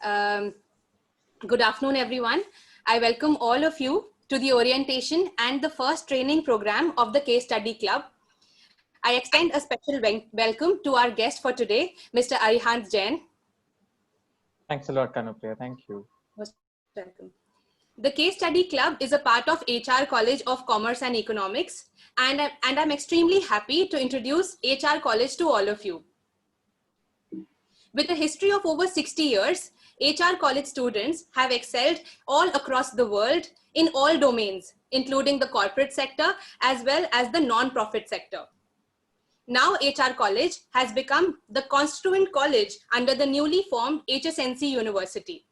Um, Good afternoon, everyone. I welcome all of you to the orientation and the first training program of the Case Study Club. I extend a special welcome to our guest for today, Mr. Arihant Jain. Thanks a lot, Kanupriya. Thank you. Most welcome. The Case Study Club is a part of HR College of Commerce and Economics, and I'm extremely happy to introduce HR College to all of you. With a history of over 60 years, HR college students have excelled all across the world in all domains, including the corporate sector as well as the non-profit sector. Now HR College has become the constituent college under the newly formed HSNC University.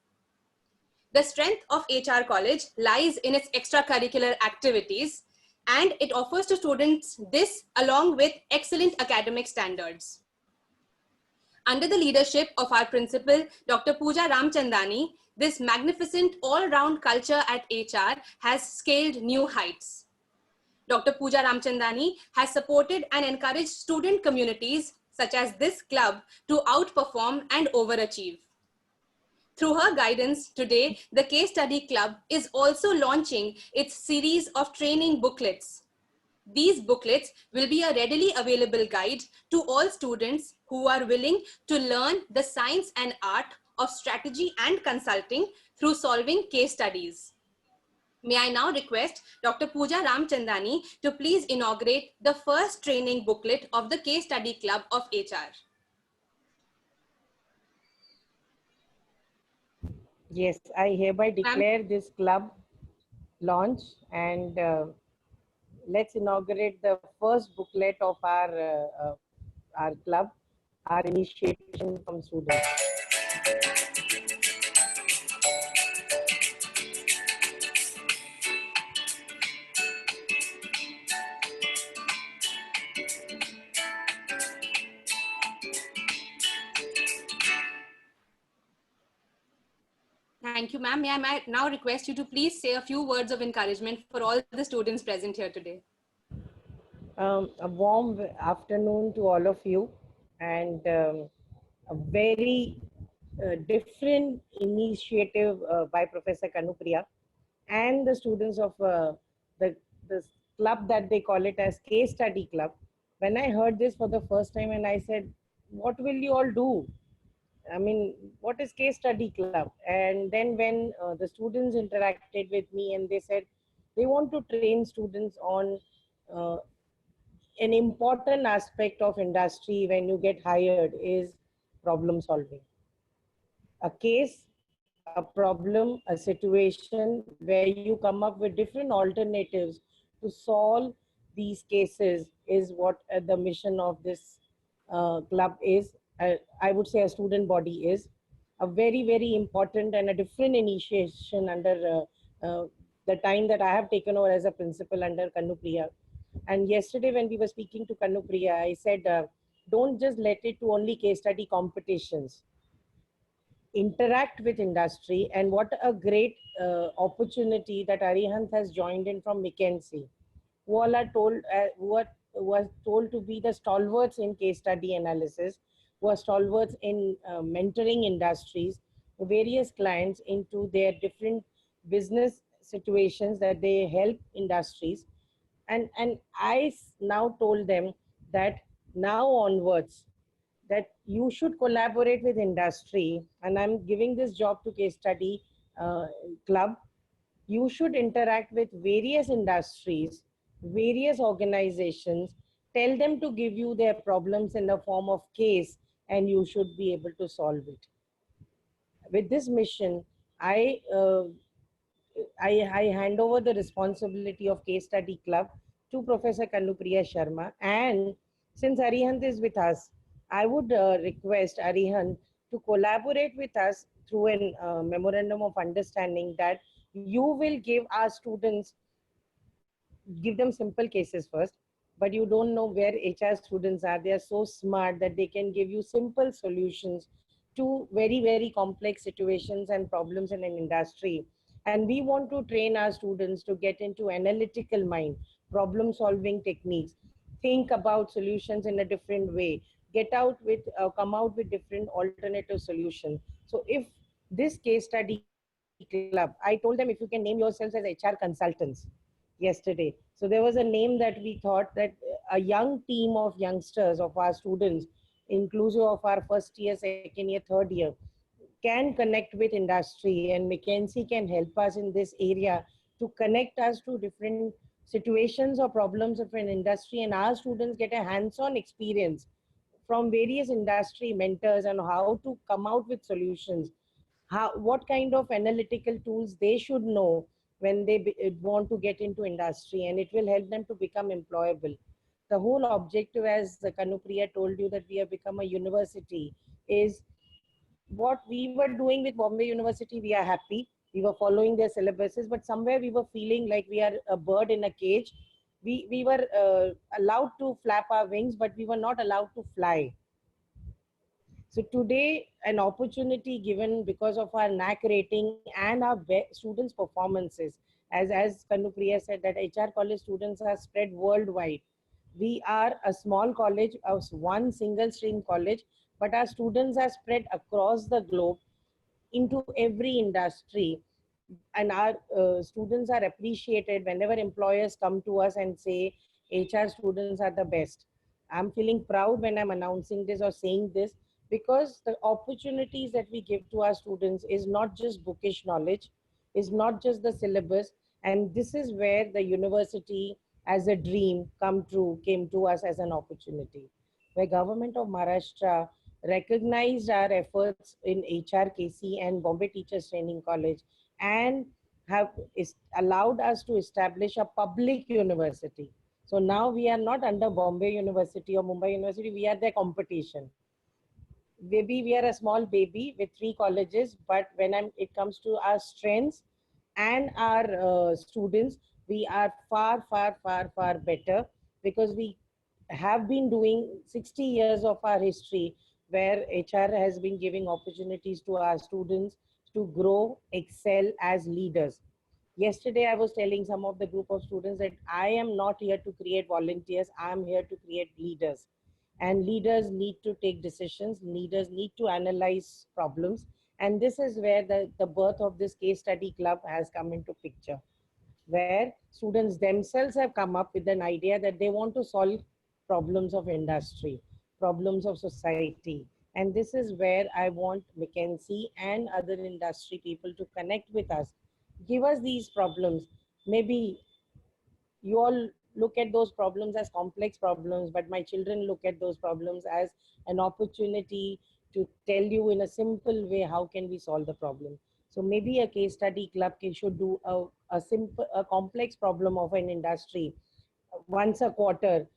The strength of HR College lies in its extracurricular activities, and it offers to students this along with excellent academic standards. Under the leadership of our principal, Dr. Pooja Ramchandani, this magnificent all-round culture at HR has scaled new heights. Dr. Pooja Ramchandani has supported and encouraged student communities such as this club to outperform and overachieve. Through her guidance, today, the Case Study Club is also launching its series of training booklets. These booklets will be a readily available guide to all students who are willing to learn the science and art of strategy and consulting through solving case studies. May I now request Dr. Pooja Ramchandani to please inaugurate the first training booklet of the Case Study Club of HR. Yes, I hereby declare this club launch, and let's inaugurate the first booklet of our club, our initiation from students. Thank you, ma'am. May I now request you to please say a few words of encouragement for all the students present here today. A warm afternoon to all of you, and a very different initiative by Professor Kanupriya and the students of the club that they call it as Case Study Club. When I heard this for the first time, and I said, what will you all do? I mean, what is Case Study Club? And then when the students interacted with me and they said they want to train students on an important aspect of industry when you get hired is problem solving. A case, a problem, a situation where you come up with different alternatives to solve these cases is what the mission of this club is. I would say a student body is a very, very important and a different initiation under the time that I have taken over as a principal under Kanupriya. And yesterday when we were speaking to Kanupriya, I said, don't just let it to only case study competitions. Interact with industry, and what a great opportunity that Arihant has joined in from McKinsey, who all are told, who was told to be the stalwarts in case study analysis, who are stalwarts in mentoring industries, various clients into their different business situations that they help industries. And I now told them that now onwards, that you should collaborate with industry, and I'm giving this job to Case Study Club. You should interact with various industries, various organizations, tell them to give you their problems in the form of case, and you should be able to solve it. With this mission, I hand over the responsibility of Case Study Club to Professor Kanupriya Sharma. And since Arihant is with us, I would request Arihant to collaborate with us through a memorandum of understanding that you will give our students, give them simple cases first, but you don't know where HR students are. They are so smart that they can give you simple solutions to very, very complex situations and problems in an industry. And we want to train our students to get into analytical mind, problem solving techniques, think about solutions in a different way, get out with, come out with different alternative solutions. So if this case study club, I told them if you can name yourselves as HR consultants yesterday. So there was a name that we thought that a young team of youngsters, of our students, inclusive of our first year, second year, third year, can connect with industry, and McKinsey can help us in this area to connect us to different situations or problems of an industry, and our students get a hands-on experience from various industry mentors on how to come out with solutions, how, what kind of analytical tools they should know when they want to get into industry, and it will help them to become employable. The whole objective, as Kanupriya told you, that we have become a university, is what we were doing with Bombay University. We are happy. We were following their syllabuses, but somewhere we were feeling like we are a bird in a cage. We were allowed to flap our wings, but we were not allowed to fly. So today, an opportunity given because of our NAC rating and our students' performances, as Kanupriya said, that HR college students are spread worldwide. We are a small college, a one single stream college, but our students are spread across the globe into every industry, and our students are appreciated whenever employers come to us and say HR students are the best. I'm feeling proud when I'm announcing this or saying this, because the opportunities that we give to our students is not just bookish knowledge, is not just the syllabus, and this is where the university as a dream come true came to us as an opportunity, where government of Maharashtra recognized our efforts in HRKC and Bombay Teachers Training College, and have allowed us to establish a public university. So now we are not under Bombay University or Mumbai University, we are their competition. Maybe we are a small baby with 3 colleges, but when it comes to our strengths and our students, we are far, far, far, far better, because we have been doing 60 years of our history where HR has been giving opportunities to our students to grow, excel as leaders. Yesterday, I was telling some of the group of students that I am not here to create volunteers, I am here to create leaders. And leaders need to take decisions, leaders need to analyze problems. And this is where the birth of this case study club has come into picture, where students themselves have come up with an idea that they want to solve problems of industry, problems of society. And this is where I want McKinsey and other industry people to connect with us. Give us these problems. Maybe you all look at those problems as complex problems, but my children look at those problems as an opportunity to tell you in a simple way how can we solve the problem. So maybe a case study club should do a complex problem of an industry once a quarter,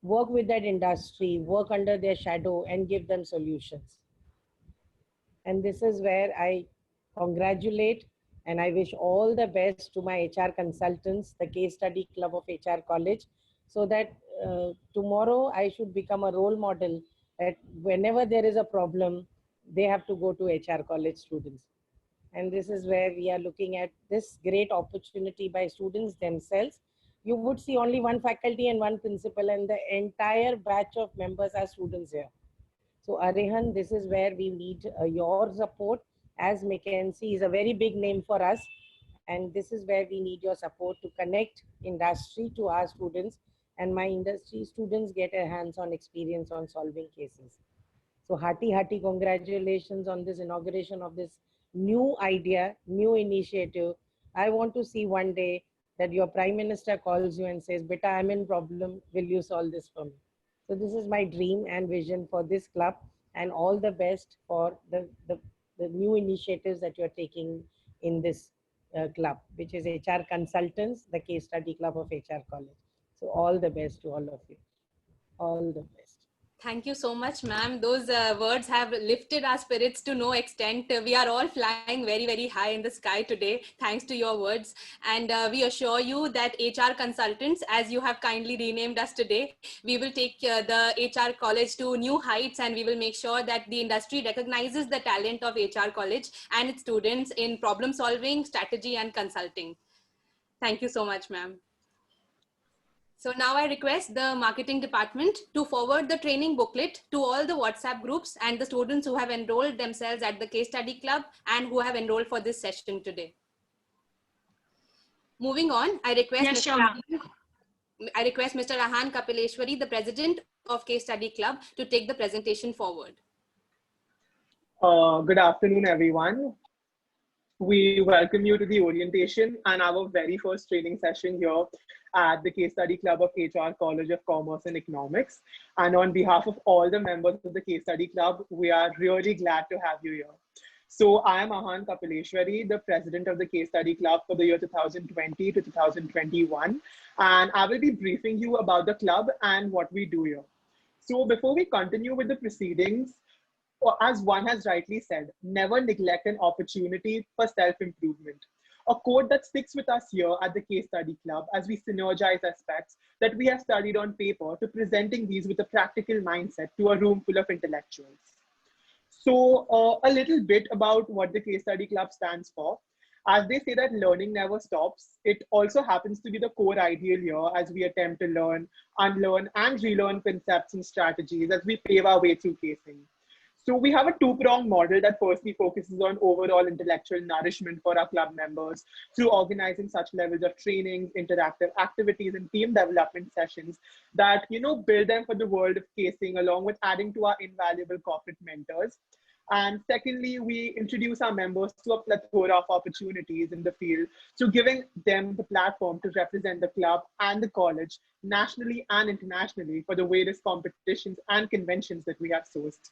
work with that industry, work under their shadow, and give them solutions. And this is where I congratulate and I wish all the best to my HR consultants, the case study club of HR college, so that tomorrow I should become a role model that whenever there is a problem, they have to go to HR college students. And this is where we are looking at this great opportunity by students themselves. You would see only one faculty and one principal, and the entire batch of members are students here. So Arihant, this is where we need your support, as McKinsey is a very big name for us. And this is where we need your support to connect industry to our students, and my industry students get a hands-on experience on solving cases. So hearty congratulations on this inauguration of this new idea, new initiative. I want to see one day that your Prime Minister calls you and says, Beta, I'm in problem, will you solve this for me? So this is my dream and vision for this club, and all the best for the new initiatives that you're taking in this club, which is HR Consultants, the case study club of HR College. So all the best to all of you. All the best. Thank you so much, ma'am. Those words have lifted our spirits to no extent. We are all flying very, very high in the sky today, thanks to your words. And we assure you that HR consultants, as you have kindly renamed us today, we will take the HR college to new heights, and we will make sure that the industry recognizes the talent of HR college and its students in problem solving, strategy, and consulting. Thank you so much, ma'am. So now I request the marketing department to forward the training booklet to all the WhatsApp groups and the students who have enrolled themselves at the case study club and who have enrolled for this session today. Moving on, I request Mr. Arihant Kapileshwari, the president of Case Study Club, to take the presentation forward. Good afternoon, everyone. We welcome you to the orientation and our very first training session here at the Case Study Club of HR College of Commerce and Economics. And on behalf of all the members of the Case Study Club, we are really glad to have you here. So I am Arihant Kapileshwari, the president of the Case Study Club for the year 2020 to 2021. And I will be briefing you about the club and what we do here. So before we continue with the proceedings, as one has rightly said, never neglect an opportunity for self-improvement. A quote that sticks with us here at the Case Study Club as we synergize aspects that we have studied on paper to presenting these with a practical mindset to a room full of intellectuals. So a little bit about what the Case Study Club stands for. As they say that learning never stops, it also happens to be the core ideal here as we attempt to learn, unlearn, and relearn concepts and strategies as we pave our way through casing. So we have a two-pronged model that firstly focuses on overall intellectual nourishment for our club members through organizing such levels of trainings, interactive activities, and team development sessions that build them for the world of casing, along with adding to our invaluable corporate mentors. And secondly, we introduce our members to a plethora of opportunities in the field, so giving them the platform to represent the club and the college nationally and internationally for the various competitions and conventions that we have sourced.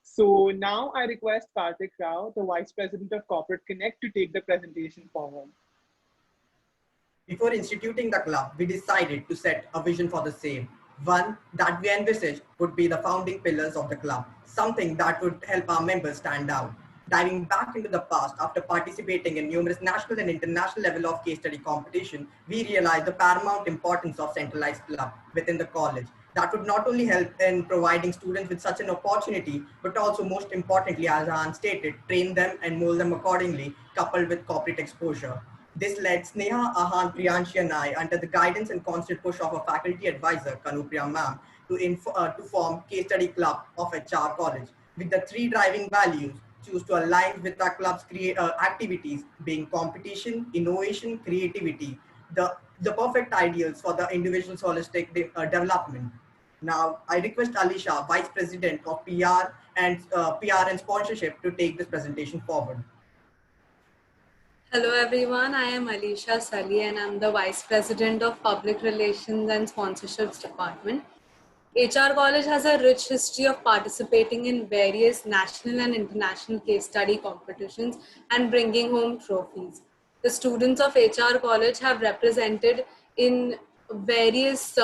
So now I request Karthik Rao, the Vice President of Corporate Connect, to take the presentation forward. Before instituting the club, we decided to set a vision for the same. One that we envisaged would be the founding pillars of the club, something that would help our members stand out. Diving back into the past, after participating in numerous national and international level of case study competition, we realized the paramount importance of centralized club within the college. That would not only help in providing students with such an opportunity, but also most importantly, as Arihant stated, train them and mold them accordingly, coupled with corporate exposure. This led Sneha, Arihant, Priyanshi and I, under the guidance and constant push of our faculty advisor, Kanupriya ma'am, to form Case Study Club of HR College, with the three driving values choose to align with our club's activities being competition, innovation, creativity, the perfect ideals for the individual's holistic development. Now, I request Alisha, Vice President of PR and Sponsorship, to take this presentation forward. Hello everyone, I am Alisha Sali and I'm the Vice President of Public Relations and Sponsorships Department. HR College has a rich history of participating in various national and international case study competitions and bringing home trophies. The students of HR College have represented in various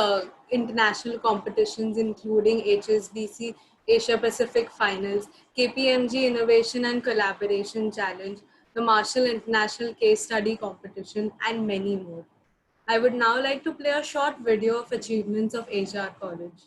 international competitions including HSBC Asia Pacific Finals, KPMG Innovation and Collaboration Challenge, the Marshall International Case Study Competition, and many more. I would now like to play a short video of achievements of HR College.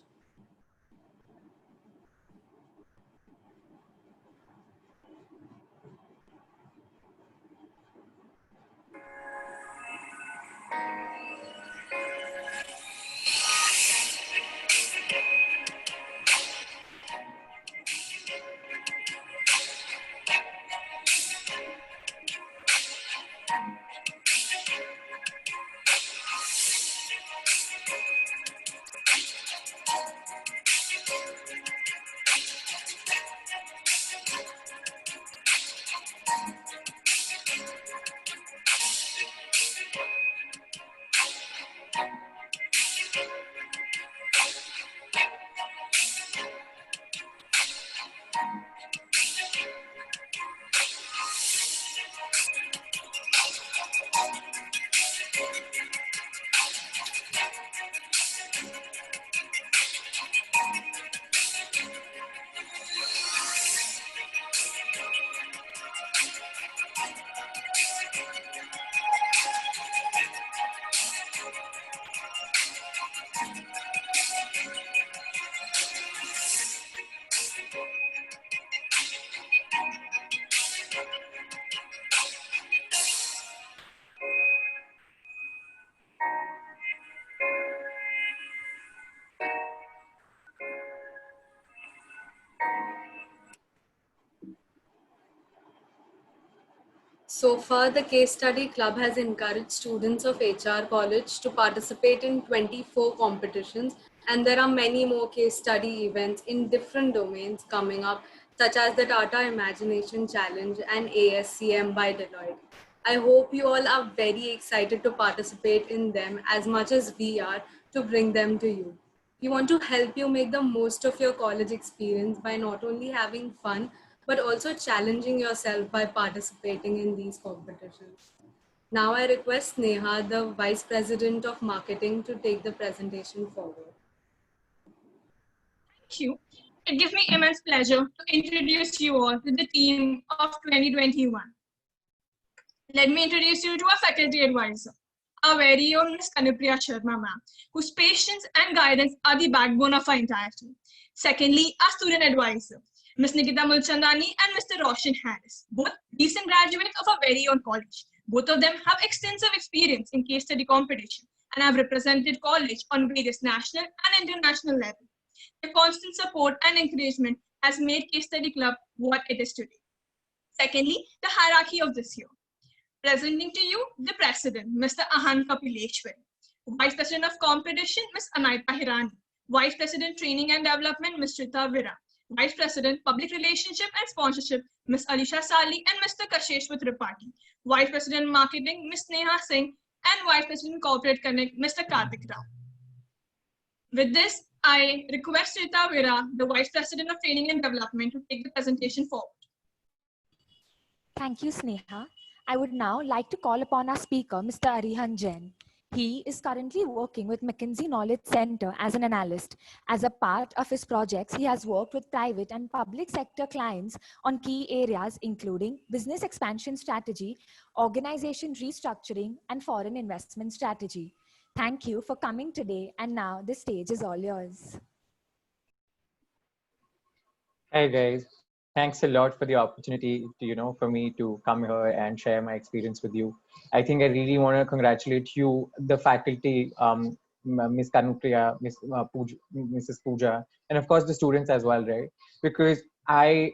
So far, the Case Study Club has encouraged students of HR College to participate in 24 competitions, and there are many more case study events in different domains coming up, such as the Tata Imagination Challenge and ASCM by Deloitte. I hope you all are very excited to participate in them as much as we are to bring them to you. We want to help you make the most of your college experience by not only having fun, but also challenging yourself by participating in these competitions. Now I request Neha, the Vice President of Marketing, to take the presentation forward. Thank you. It gives me immense pleasure to introduce you all to the team of 2021. Let me introduce you to our faculty advisor, our very own Ms. Kanupriya Sharma ma'am, whose patience and guidance are the backbone of our entire team. Secondly, our student advisor, Ms. Nikita Mulchandani and Mr. Roshan Harris, both recent graduates of our very own college. Both of them have extensive experience in case study competition and have represented college on various national and international levels. Their constant support and encouragement has made Case Study Club what it is today. Secondly, the hierarchy of this year. Presenting to you the President, Mr. Arihant Kapileshwar, Vice President of Competition, Ms. Anaita Hirani, Vice President Training and Development, Ms. Rita Vira, Vice President Public Relationship and Sponsorship, Ms. Alisha Sali and Mr. Kasheshwar Tripathi, Vice President Marketing, Ms. Neha Singh, and Vice President Corporate Connect, Mr. Karthik Rao. With this, I request Rita Vira, the Vice President of Training and Development, to take the presentation forward. Thank you, Sneha. I would now like to call upon our speaker, Mr. Arihant Jain. He is currently working with McKinsey Knowledge Center as an analyst. As a part of his projects, he has worked with private and public sector clients on key areas including business expansion strategy, organization restructuring, and foreign investment strategy. Thank you for coming today, and now the stage is all yours. Hi guys, thanks a lot for the opportunity to, for me to come here and share my experience with you. I think I really want to congratulate you, the faculty, Ms. Kanupriya, Mrs. Pooja, and of course the students as well, right? Because in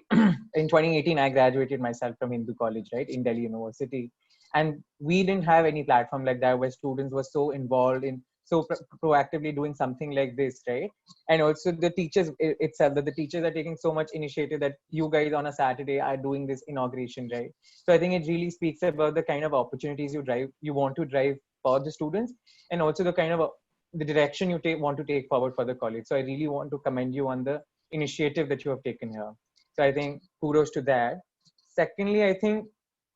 2018, I graduated myself from Hindu College, right, in Delhi University. And we didn't have any platform like that where students were so involved in so proactively doing something like this, right? And also the teachers itself, that the teachers are taking so much initiative that you guys on a Saturday are doing this inauguration, right? So I think it really speaks about the kind of opportunities you want to drive for the students, and also the kind of the direction you want to take forward for the college. So I really want to commend you on the initiative that you have taken here. So I think kudos to that. Secondly, I think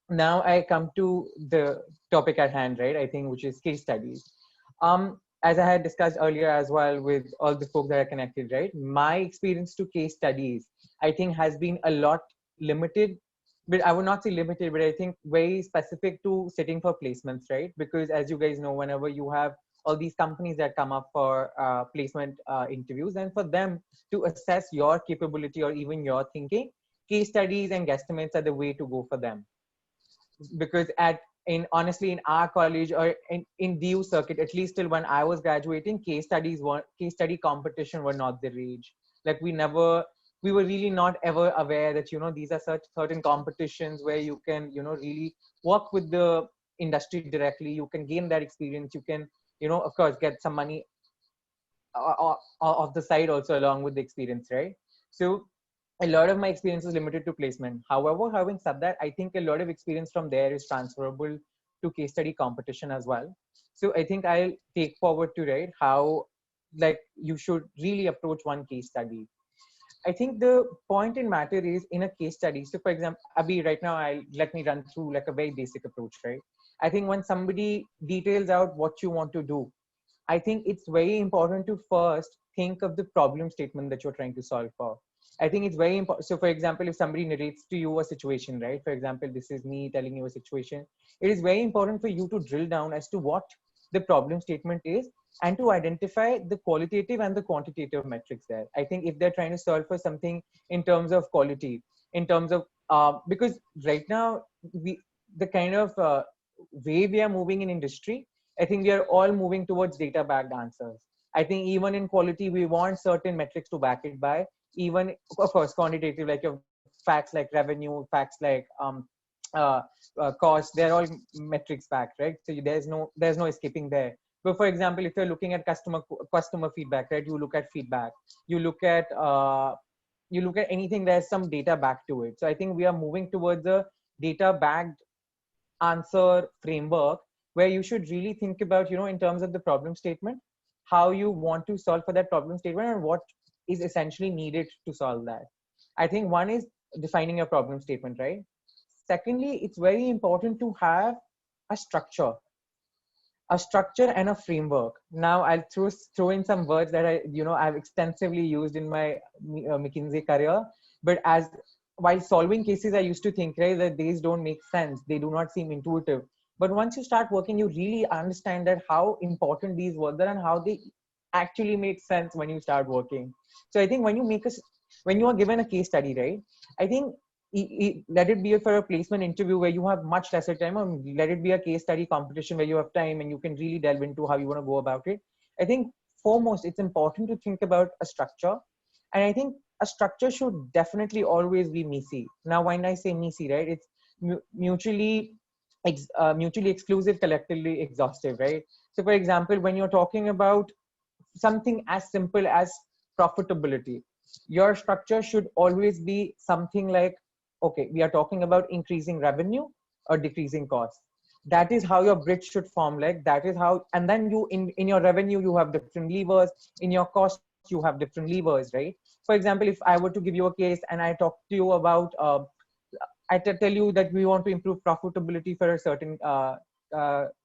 now I come to the topic at hand, right? I think, which is case studies. As I had discussed earlier as well with all the folks that are connected, right? My experience to case studies, I think, has been a lot limited, but I would not say limited, but I think very specific to sitting for placements, right? Because as you guys know, whenever you have all these companies that come up for placement interviews, and for them to assess your capability or even your thinking, case studies and guesstimates are the way to go for them. Because honestly in our college or in DU circuit, at least till when I was graduating, case study competition were not the rage. Like we were really not ever aware that these are such certain competitions where you can really work with the industry directly. You can gain that experience. You can of course get some money off the side also along with the experience, right? So a lot of my experience is limited to placement. However, having said that, I think a lot of experience from there is transferable to case study competition as well. So I think I'll take forward to how you should really approach one case study. I think the point in matter is in a case study. So for example, Abhi, right now, let me run through a very basic approach, right? I think when somebody details out what you want to do, I think it's very important to first think of the problem statement that you're trying to solve for. I think it's very important. So for example, if somebody narrates to you a situation, right? For example, this is me telling you a situation. It is very important for you to drill down as to what the problem statement is and to identify the qualitative and the quantitative metrics there. I think if they're trying to solve for something in terms of quality, in terms of, because right now, the kind of way we are moving in industry, I think we are all moving towards data-backed answers. I think even in quality, we want certain metrics to back it by, even of course quantitative, like your facts like revenue, facts like cost, they're all metrics backed, right? So there's no escaping there. But for example, if you're looking at customer feedback, right, you look at feedback, you look at anything, there's some data back to it. So I think we are moving towards a data backed answer framework, where you should really think about, in terms of the problem statement, how you want to solve for that problem statement and what is essentially needed to solve that. I think one is defining a problem statement, right? Secondly, it's very important to have a structure and a framework. Now I'll throw in some words that I've extensively used in my McKinsey career, but while solving cases, I used to think, right, that these don't make sense, they do not seem intuitive. But once you start working, you really understand that how important these words are and how they actually make sense when you start working. So I think when you are given a case study, right, I think let it be for a placement interview where you have much lesser time, or let it be a case study competition where you have time and you can really delve into how you want to go about it. I think foremost, it's important to think about a structure. And I think a structure should definitely always be MECE. Now, when I say MECE, right, it's mutually exclusive, collectively exhaustive, right? So for example, when you're talking about something as simple as profitability, your structure should always be something like, okay, we are talking about increasing revenue or decreasing costs. That is how your bridge should form. Like that is how, and then you in your revenue, you have different levers. In your cost, you have different levers, right? For example, if I were to give you a case and I talk to you about, I tell you that we want to improve profitability for a certain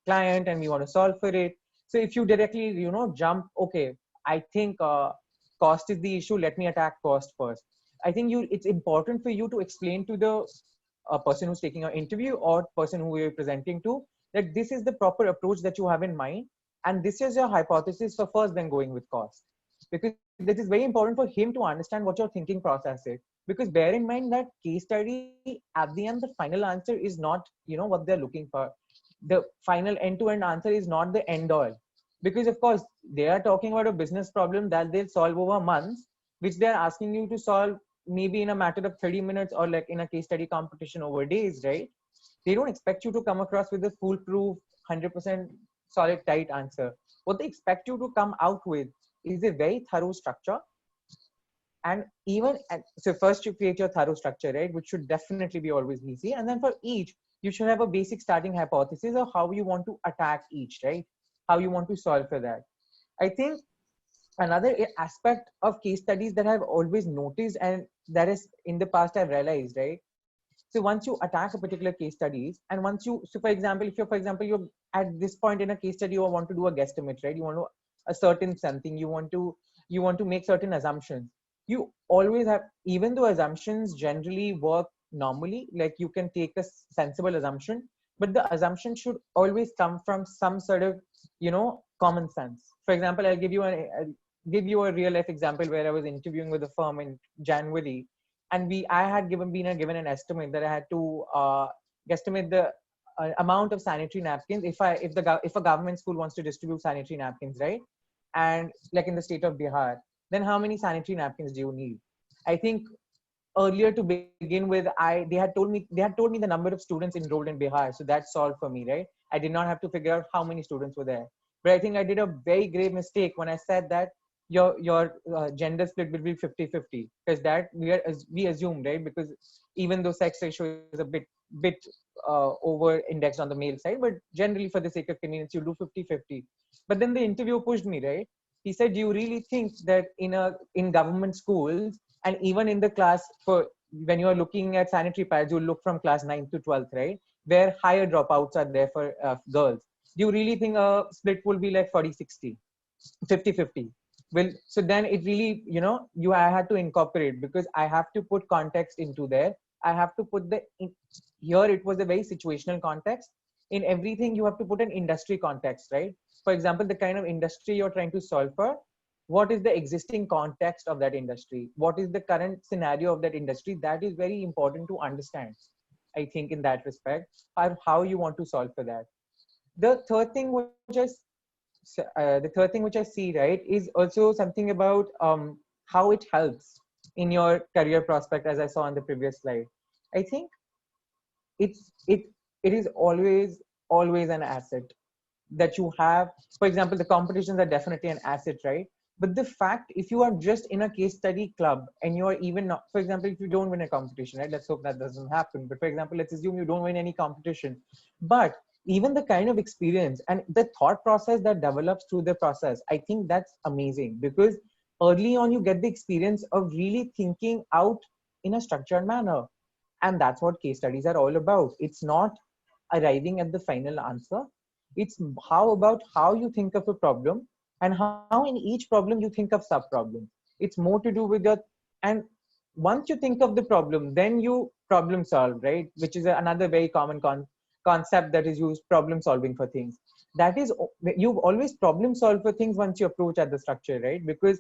client and we want to solve for it. So if you directly, jump, okay, I think cost is the issue, let me attack cost first. I think it's important for you to explain to the person who's taking an interview or person who you're presenting to that this is the proper approach that you have in mind, and this is your hypothesis for first, then going with cost. Because this is very important for him to understand what your thinking process is. Because bear in mind that case study, at the end, the final answer is not, what they're looking for. The final end-to-end answer is not the end all. Because of course, they are talking about a business problem that they'll solve over months, which they're asking you to solve maybe in a matter of 30 minutes or like in a case study competition over days, right? They don't expect you to come across with a foolproof, 100% solid, tight answer. What they expect you to come out with is a very thorough structure. And so first you create your thorough structure, right? Which should definitely be always easy. And then for each, you should have a basic starting hypothesis of how you want to attack each, right? How you want to solve for that. I think another aspect of case studies that I've always noticed, and that is in the past I've realized, right? So once you attack a particular case studies, and so for example, if you're at this point in a case study, you want to do a guesstimate, right? You want to a certain something, you want to make certain assumptions. You always have, even though assumptions generally work normally, like you can take a sensible assumption, but the assumption should always come from some sort of, common sense. For example, I'll give you a real life example where I was interviewing with a firm in January, and I had been given an estimate that I had to guesstimate the amount of sanitary napkins if a government school wants to distribute sanitary napkins, right? And like in the state of Bihar, then how many sanitary napkins do you need? I think earlier to begin with, they had told me the number of students enrolled in Bihar, so that solved for me, right? I did not have to figure out how many students were there. But I think I did a very grave mistake when I said that your gender split will be 50-50, because that we assume, right? Because even though sex ratio is a bit over indexed on the male side, but generally for the sake of convenience, you do 50-50. But then the interviewer pushed me, right? He said, do you really think that in government schools, and even in the class, for when you're looking at sanitary pads, you look from class 9th to 12th, right? Where higher dropouts are there for girls. Do you really think a split will be like 40-60, 50-50? Well, so then it really, I had to incorporate, because I have to put context into there. I have to put here it was a very situational context. In everything, you have to put an industry context, right? For example, the kind of industry you're trying to solve for, what is the existing context of that industry? What is the current scenario of that industry? That is very important to understand, I think, in that respect, how you want to solve for that. The third thing which I see, right, is also something about how it helps in your career prospect, as I saw on the previous slide. I think it is always an asset that you have. For example, the competitions are definitely an asset, right? But the fact, if you are just in a case study club and you are even not, for example, if you don't win a competition, right? Let's hope that doesn't happen. But for example, let's assume you don't win any competition. But even the kind of experience and the thought process that develops through the process, I think that's amazing, because early on you get the experience of really thinking out in a structured manner. And that's what case studies are all about. It's not arriving at the final answer. It's how about how you think of a problem, and how in each problem you think of sub problems. It's more to do with your, and once you think of the problem, then you problem solve, right? Which is another very common concept that is used, problem solving for things. That is, you've always problem solve for things once you approach at the structure, right? Because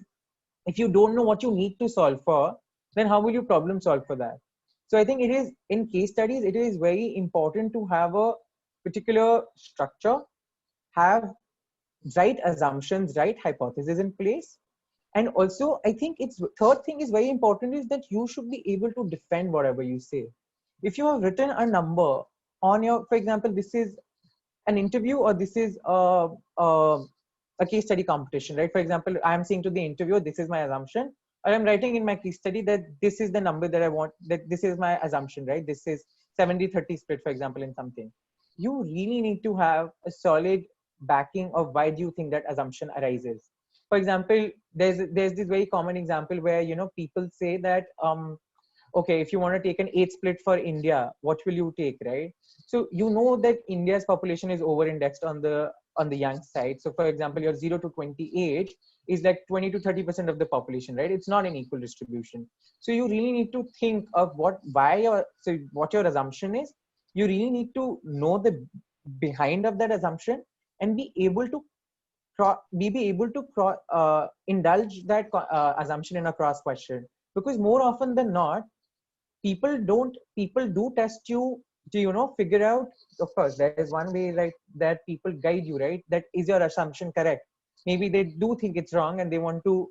if you don't know what you need to solve for, then how will you problem solve for that? So I think it is, in case studies, it is very important to have a particular structure, have right assumptions, right hypothesis in place. And also, I think it's third thing is very important, is that you should be able to defend whatever you say. If you have written a number on your, for example, this is an interview, or this is a case study competition, right? For example, I'm saying to the interviewer, this is my assumption, or I'm writing in my case study that this is the number that I want, that this is my assumption, right? This is 70-30 split, for example, in something. You really need to have a solid backing of why do you think that assumption arises. For example, there's this very common example where, people say that, okay, if you want to take an 8 split for India, what will you take, right? So that India's population is over indexed on the young side. So for example, your 0 to 20 age is like 20 to 30% of the population, right? It's not an equal distribution. So you really need to think of what your assumption is. You really need to know the behind of that assumption, and be able to indulge that assumption in a cross question. Because more often than not, people do test you to figure out. Of course, there is one way, right, that people guide you, right? That is your assumption correct? Maybe they do think it's wrong and they want to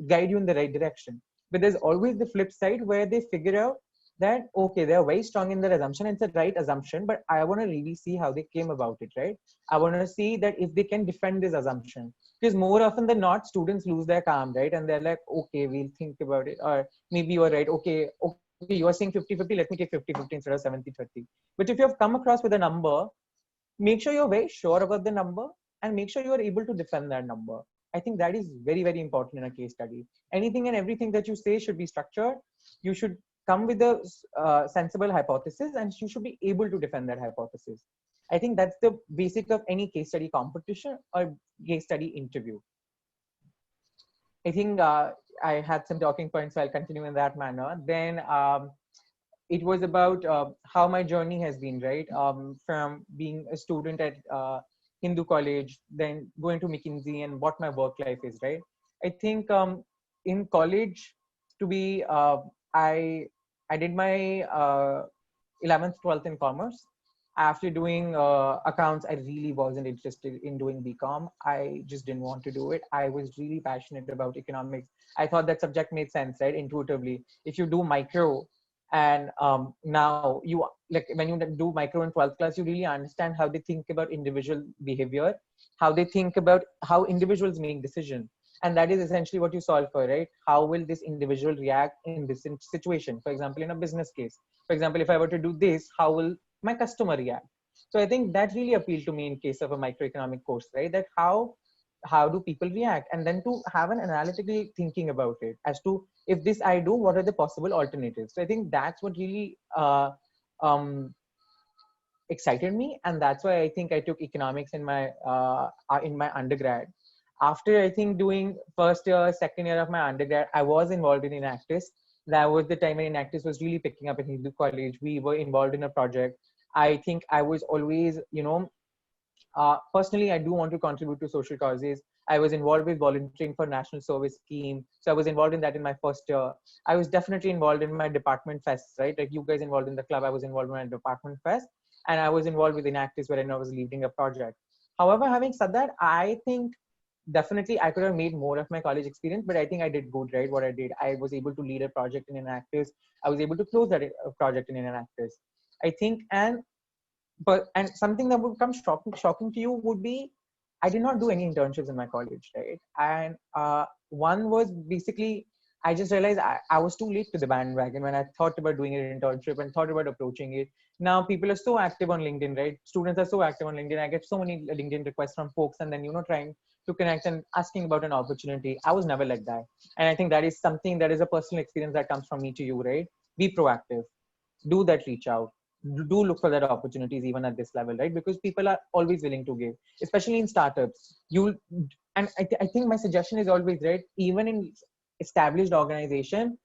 guide you in the right direction. But there's always the flip side where they figure out that, okay, they're very strong in their assumption, it's the right assumption, but I want to really see how they came about it, right? I want to see that if they can defend this assumption. Because more often than not, students lose their calm, right? And they're like, okay, we'll think about it. Or maybe you're right. Okay, you are saying 50-50, let me take 50-50 instead of 70-30. But if you have come across with a number, make sure you're very sure about the number, and make sure you are able to defend that number. I think that is very, very important in a case study. Anything and everything that you say should be structured. You should come with a sensible hypothesis, and you should be able to defend that hypothesis. I think that's the basic of any case study competition or case study interview. I think I had some talking points, so I'll continue in that manner. Then it was about how my journey has been, right? From being a student at Hindu college, then going to McKinsey, and what my work life is, right? I think in college, to be, I did my 11th, 12th in commerce. After doing accounts, I really wasn't interested in doing BCom. I just didn't want to do it. I was really passionate about economics. I thought that subject made sense, right? Intuitively. If you do micro, and now you, like when you do micro in 12th class, you really understand how they think about individual behavior, how they think about how individuals make decisions. And that is essentially what you solve for, right? How will this individual react in this situation? For example, in a business case, for example, if I were to do this, how will my customer react? So I think that really appealed to me in case of a microeconomic course, right? That how do people react? And then to have an analytical thinking about it as to, if this I do, what are the possible alternatives? So I think that's what really excited me. And that's why I think I took economics in my undergrad. After I think doing first year, second year of my undergrad, I was involved in Enactus. That was the time when Enactus was really picking up in Hindu college. We were involved in a project. I think I was always, personally, I do want to contribute to social causes. I was involved with volunteering for National Service Scheme. So I was involved in that in my first year. I was definitely involved in my department fests, right? Like you guys involved in the club, I was involved in my department fest. And I was involved with Enactus where I was leading a project. However, having said that, I think definitely I could have made more of my college experience, but I think I did good, right? What I did, I was able to lead a project in Enactus. I was able to close that project in Enactus. I think. And something that would come shocking to you would be, I did not do any internships in my college, right? And one was basically, I just realized I was too late to the bandwagon when I thought about doing an internship and thought about approaching it. Now people are so active on LinkedIn, right? Students are so active on LinkedIn. I get so many LinkedIn requests from folks, and then trying to connect and asking about an opportunity. I was never like that, and I think that is something that is a personal experience that comes from me to you, right? Be proactive, do that reach out, do look for that opportunities even at this level, right? Because people are always willing to give, especially in startups. I think my suggestion is always, right, even in established organization,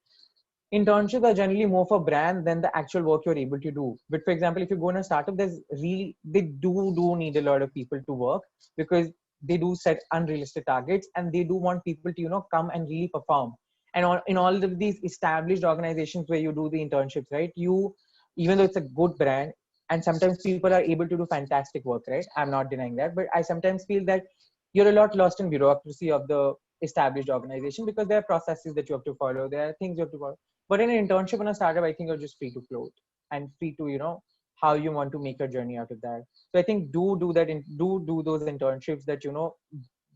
internships are generally more for brand than the actual work you're able to do. But for example, if you go in a startup, they do need a lot of people to work, because they do set unrealistic targets, and they do want people to come and really perform. And in all of these established organizations where you do the internships, right, even though it's a good brand, and sometimes people are able to do fantastic work, right? I'm not denying that, but I sometimes feel that you're a lot lost in bureaucracy of the established organization, because there are processes that you have to follow, there are things you have to follow. But in an internship in a startup, I think you're just free to float and free to, how you want to make a journey out of that. So I think do that, do those internships that,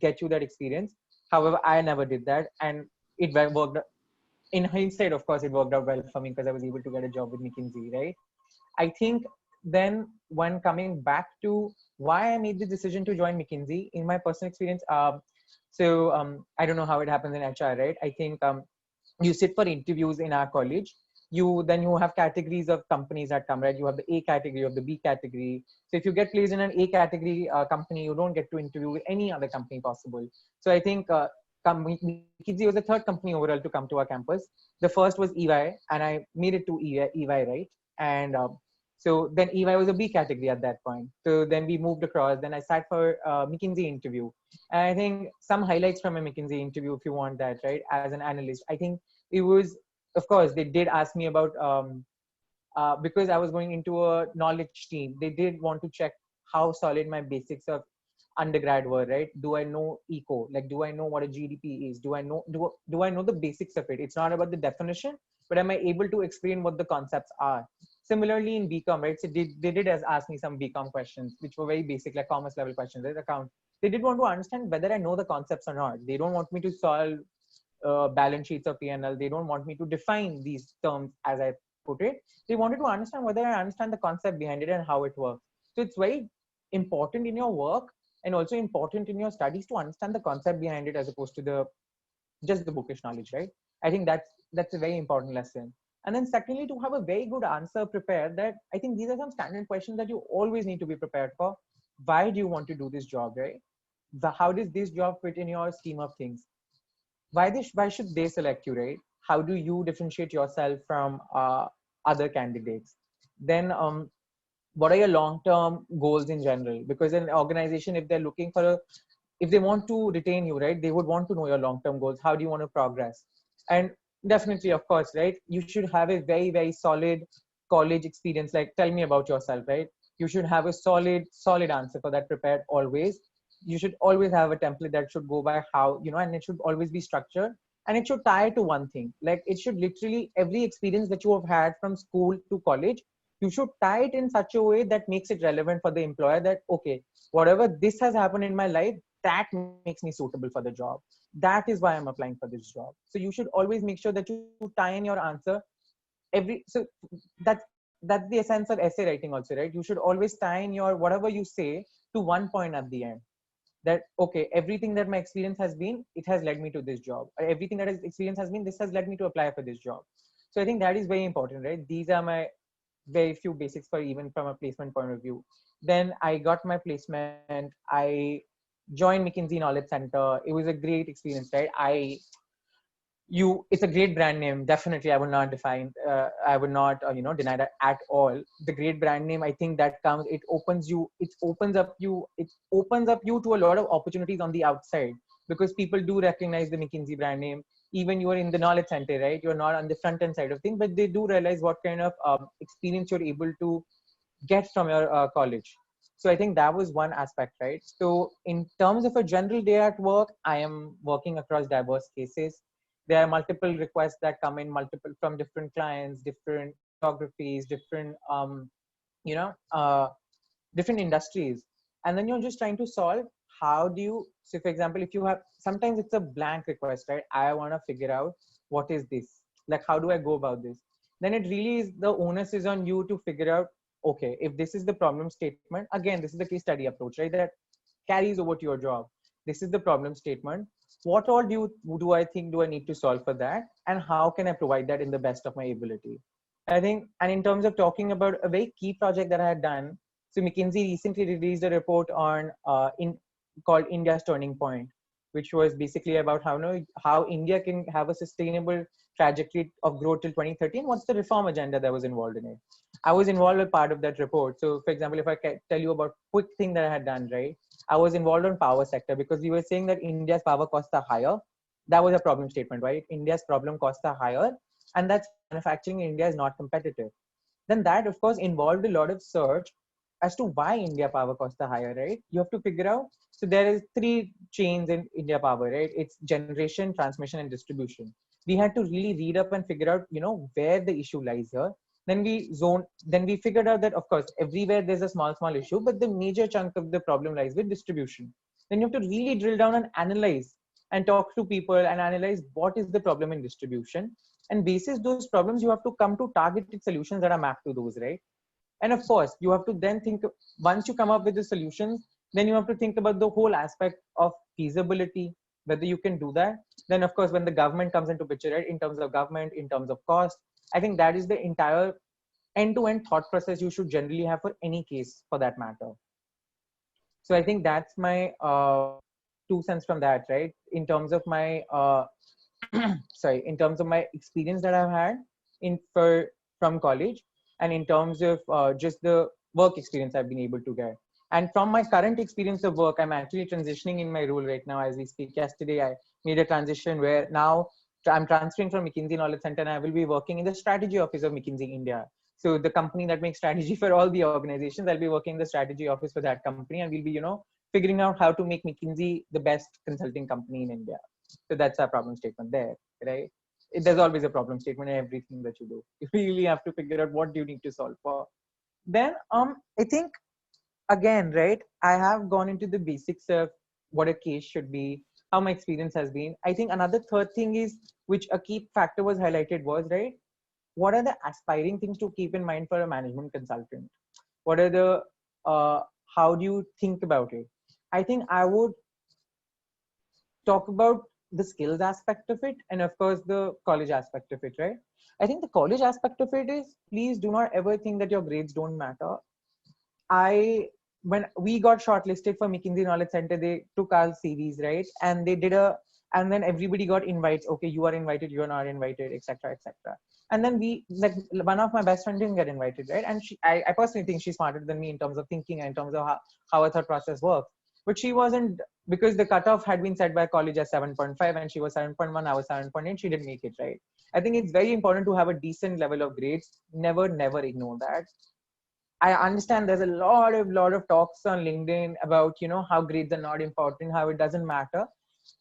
get you that experience. However, I never did that. And it worked. In hindsight, of course, it worked out well for me because I was able to get a job with McKinsey, right? I think then when coming back to why I made the decision to join McKinsey, in my personal experience, I don't know how it happens in HR, right? I think you sit for interviews in our college. You have categories of companies that come, right? You have the A category, you have the B category. So if you get placed in an A category company, you don't get to interview with any other company possible. So I think McKinsey was the third company overall to come to our campus. The first was EY, and I made it to EY, right? And so then EY was a B category at that point. So then we moved across. Then I sat for McKinsey interview. And I think some highlights from a McKinsey interview, if you want that, right? As an analyst, I think it was, of course, they did ask me about, because I was going into a knowledge team, they did want to check how solid my basics of undergrad were, right? Do I know eco? Like, do I know what a GDP is? Do I know the basics of it? It's not about the definition, but am I able to explain what the concepts are? Similarly in BCom, right? So they did ask me some BCom questions, which were very basic, like commerce level questions, right? Account. They did want to understand whether I know the concepts or not. They don't want me to solve balance sheets or P&L. They don't want me to define these terms as I put it. They wanted to understand whether I understand the concept behind it and how it works. So it's very important in your work and also important in your studies to understand the concept behind it as opposed to just the bookish knowledge, right? I think that's a very important lesson. And then secondly, to have a very good answer prepared, that I think these are some standard questions that you always need to be prepared for. Why do you want to do this job, right? How does this job fit in your scheme of things? Why should they select you, right? How do you differentiate yourself from other candidates? Then what are your long-term goals in general? Because an organization, if they're looking for if they want to retain you, right, they would want to know your long-term goals. How do you want to progress? And definitely, of course, right, you should have a very, very solid college experience. Like, tell me about yourself, right? You should have a solid answer for that prepared always. You should always have a template that should go by how, and it should always be structured, and it should tie to one thing. Like, it should literally, every experience that you have had from school to college, you should tie it in such a way that makes it relevant for the employer, that, okay, whatever this has happened in my life, that makes me suitable for the job. That is why I'm applying for this job. So you should always make sure that you tie in your answer so that's the essence of essay writing also, right? You should always tie in your whatever you say to one point at the end, that, okay, everything that my experience has been, it has led me to this job. Or everything that has experience has been, this has led me to apply for this job. So I think that is very important, right? These are my very few basics for even from a placement point of view. Then I got my placement. I joined McKinsey Knowledge Center. It was a great experience, right? It's a great brand name. Definitely, I would not deny that at all. The great brand name, I think that comes, it opens up you to a lot of opportunities on the outside, because people do recognize the McKinsey brand name. Even you are in the knowledge center, right? You're not on the front end side of things, but they do realize what kind of experience you're able to get from your college. So I think that was one aspect, right? So in terms of a general day at work, I am working across diverse cases. There are multiple requests that come in, multiple from different clients, different geographies, different you know, different industries, and then you're just trying to solve how do you. So for example, if you have, sometimes it's a blank request, right? I want to figure out what is this, like how do I go about this. Then it really is, the onus is on you to figure out, okay, if this is the problem statement, again, this is the case study approach, right, that carries over to your job. This is the problem statement. What all do I think do I need to solve for that, and how can I provide that in the best of my ability? I think, and in terms of talking about a very key project that I had done, so McKinsey recently released a report on called India's Turning Point, which was basically about how India can have a sustainable trajectory of growth till 2013. What's the reform agenda that was involved in it? I was involved with part of that report. So, for example, if I can tell you about quick thing that I had done, right? I was involved on power sector because we were saying that India's power costs are higher. That was a problem statement, right? India's problem costs are higher, and that's manufacturing in India is not competitive. Then that, of course, involved a lot of search as to why India power costs are higher, right? You have to figure out. So there is three chains in India power, right? It's generation, transmission, and distribution. We had to really read up and figure out, where the issue lies here. Then we figured out that, of course, everywhere there's a small issue, but the major chunk of the problem lies with distribution. Then you have to really drill down and analyze and talk to people and analyze what is the problem in distribution. And basis those problems, you have to come to targeted solutions that are mapped to those, right? And of course, you have to then think, once you come up with the solutions, then you have to think about the whole aspect of feasibility, whether you can do that. Then, of course, when the government comes into picture, right, in terms of government, in terms of cost, I think that is the entire end-to-end thought process you should generally have for any case for that matter. So I think that's my 2 cents from that, right? In terms of my in terms of my experience that I've had from college, and in terms of just the work experience I've been able to get. And from my current experience of work, I'm actually transitioning in my role right now as we speak. Yesterday, I made a transition where now I'm transferring from McKinsey Knowledge Center, and I will be working in the strategy office of McKinsey India. So the company that makes strategy for all the organizations, I'll be working in the strategy office for that company, and we'll be, figuring out how to make McKinsey the best consulting company in India. So that's our problem statement there, right? There's always a problem statement in everything that you do. You really have to figure out what do you need to solve for. Then I think, again, right, I have gone into the basics of what a case should be, how my experience has been. I think another third thing is, which a key factor was highlighted was, right, what are the aspiring things to keep in mind for a management consultant? What are the, how do you think about it? I think I would talk about the skills aspect of it, and of course the college aspect of it, right? I think the college aspect of it is, please do not ever think that your grades don't matter. When we got shortlisted for McKinsey Knowledge Center, they took our CVs, right? And they did and then everybody got invites. Okay, you are invited, you are not invited, etc., etc. And then one of my best friends didn't get invited, right? And I personally think she's smarter than me in terms of thinking and in terms of how a thought process works. But she wasn't, because the cutoff had been set by college as 7.5 and she was 7.1, I was 7.8, she didn't make it, right? I think it's very important to have a decent level of grades. Never ignore that. I understand there's a lot of talks on LinkedIn about, how grades are not important, how it doesn't matter.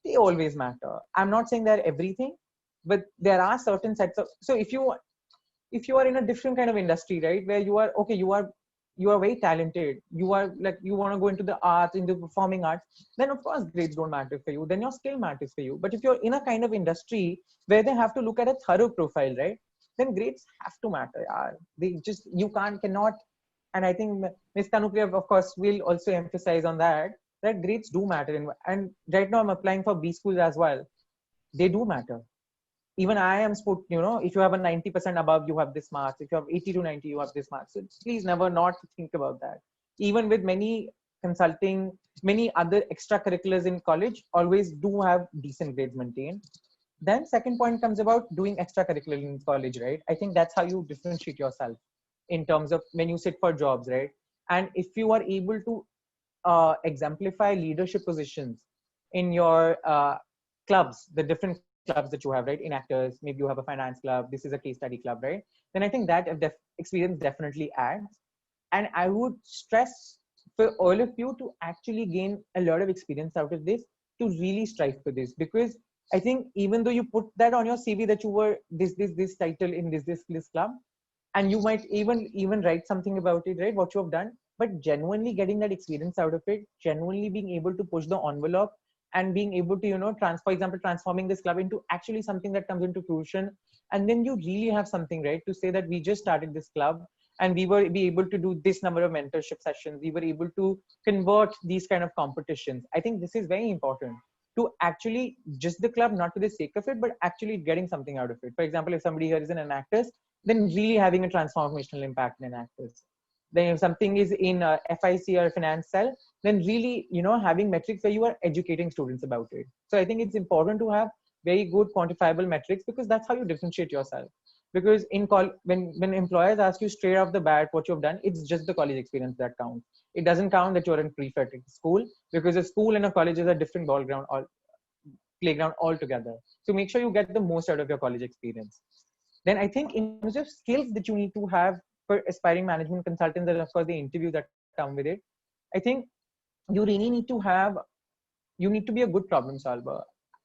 They always matter. I'm not saying they're everything, but there are certain sets of, so if you are in a different kind of industry, right, where you are, okay, you are very talented, you are like, you want to go into the arts, into performing arts, then of course grades don't matter for you, then your skill matters for you. But if you're in a kind of industry where they have to look at a thorough profile, right, then grades have to matter. You cannot. And I think Ms. Kanupriya, of course, will also emphasize on that grades do matter. And right now I'm applying for B schools as well. They do matter. Even I am sport, if you have a 90% above, you have this marks. If you have 80 to 90, you have this marks. So please never not think about that. Even with many consulting, many other extracurriculars in college, always do have decent grades maintained. Then second point comes about doing extracurricular in college, right? I think that's how you differentiate yourself in terms of when you sit for jobs, right? And if you are able to exemplify leadership positions in your clubs, the different clubs that you have, right? In actors, maybe you have a finance club, this is a case study club, right? Then I think that experience definitely adds. And I would stress for all of you to actually gain a lot of experience out of this, to really strive for this. Because I think even though you put that on your CV that you were this title in this club, and you might even write something about it, right, what you have done, but genuinely getting that experience out of it, genuinely being able to push the envelope and being able to, for example, transforming this club into actually something that comes into fruition. And then you really have something, right, to say that we just started this club and we were be able to do this number of mentorship sessions. We were able to convert these kind of competitions. I think this is very important, to actually just the club, not for the sake of it, but actually getting something out of it. For example, if somebody here is an actress, then really having a transformational impact in an actress. Then if something is in FIC or finance cell, then really, having metrics where you are educating students about it. So I think it's important to have very good quantifiable metrics, because that's how you differentiate yourself. Because when employers ask you straight off the bat what you've done, it's just the college experience that counts. It doesn't count that you're in prefect school, because a school and a college is a different ball ground or playground altogether. So make sure you get the most out of your college experience. Then I think in terms of skills that you need to have for aspiring management consultants, and of course the interviews that come with it, I think you really you need to be a good problem solver.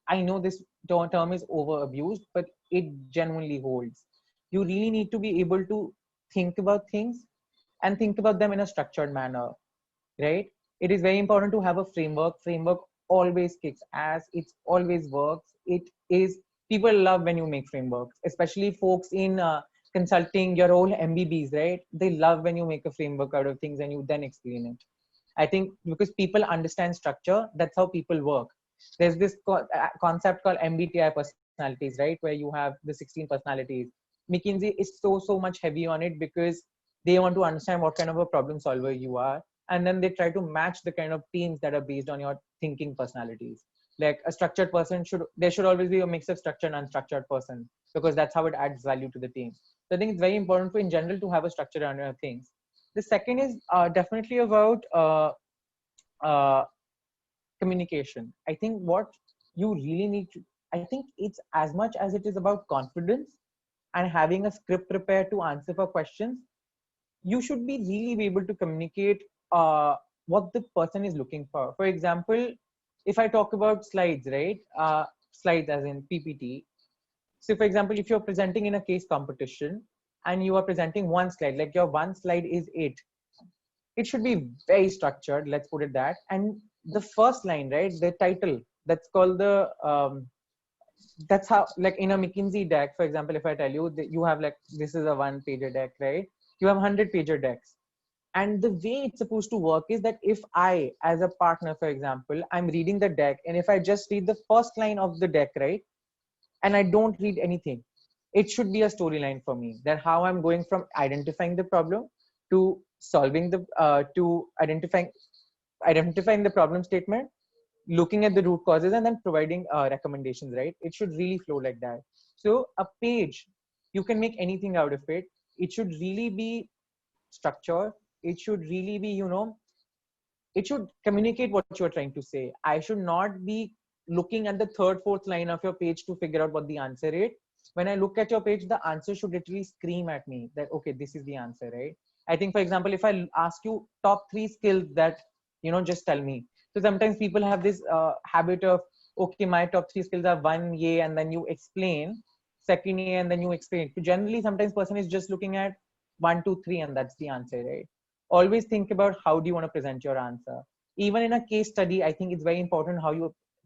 I know this term is over abused, but it genuinely holds. You really need to be able to think about things and think about them in a structured manner, right? It is very important to have a framework. Framework always kicks ass. It always works. It is, people love when you make frameworks, especially folks in consulting, your old MBBs, right? They love when you make a framework out of things and you then explain it. I think because people understand structure, that's how people work. There's this concept called MBTI personalities, right? Where you have the 16 personalities. McKinsey is so much heavy on it, because they want to understand what kind of a problem solver you are. And then they try to match the kind of teams that are based on your thinking personalities. Like a structured person there should always be a mix of structured and unstructured person, because that's how it adds value to the team. So I think it's very important in general to have a structure on your things. The second is definitely about uh, communication. I think what you really need to, I think it's as much as it is about confidence and having a script prepared to answer for questions, you should be really be able to communicate what the person is looking for. For example, if I talk about slides, right? Slides as in PPT. So for example, if you're presenting in a case competition and you are presenting one slide, like your one slide is it should be very structured, let's put it that. And the first line, right, the title, that's called the that's how, like in a McKinsey deck, for example, if I tell you that you have, like, this is a 1-pager deck, right? You have 100-pager decks. And the way it's supposed to work is that if I, as a partner, for example, I'm reading the deck, and if I just read the first line of the deck, right, and I don't read anything, it should be a storyline for me, that how I'm going from identifying the problem to solving to identifying the problem statement, looking at the root causes, and then providing recommendations, right? It should really flow like that. So a page, you can make anything out of it. It should really be structured. It should really be, it should communicate what you're trying to say. I should not be looking at the third, fourth line of your page to figure out what the answer is. When I look at your page, the answer should literally scream at me that, okay, this is the answer, right? I think, for example, if I ask you top 3 skills that, just tell me. So sometimes people have this habit of, okay, my top 3 skills are 1 A, and then you explain, 2nd A, and then you explain. So generally, sometimes person is just looking at 1, 2, 3, and that's the answer, right? Always think about how do you want to present your answer. Even in a case study, I think it's very important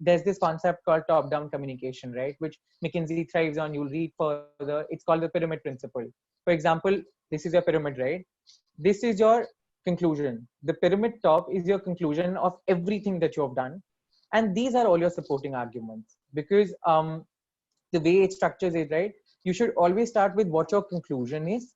there's this concept called top-down communication, right? Which McKinsey thrives on. You'll read further. It's called the pyramid principle. For example, this is your pyramid, right? This is your conclusion. The pyramid top is your conclusion of everything that you have done. And these are all your supporting arguments, because the way it structures it, right? You should always start with what your conclusion is,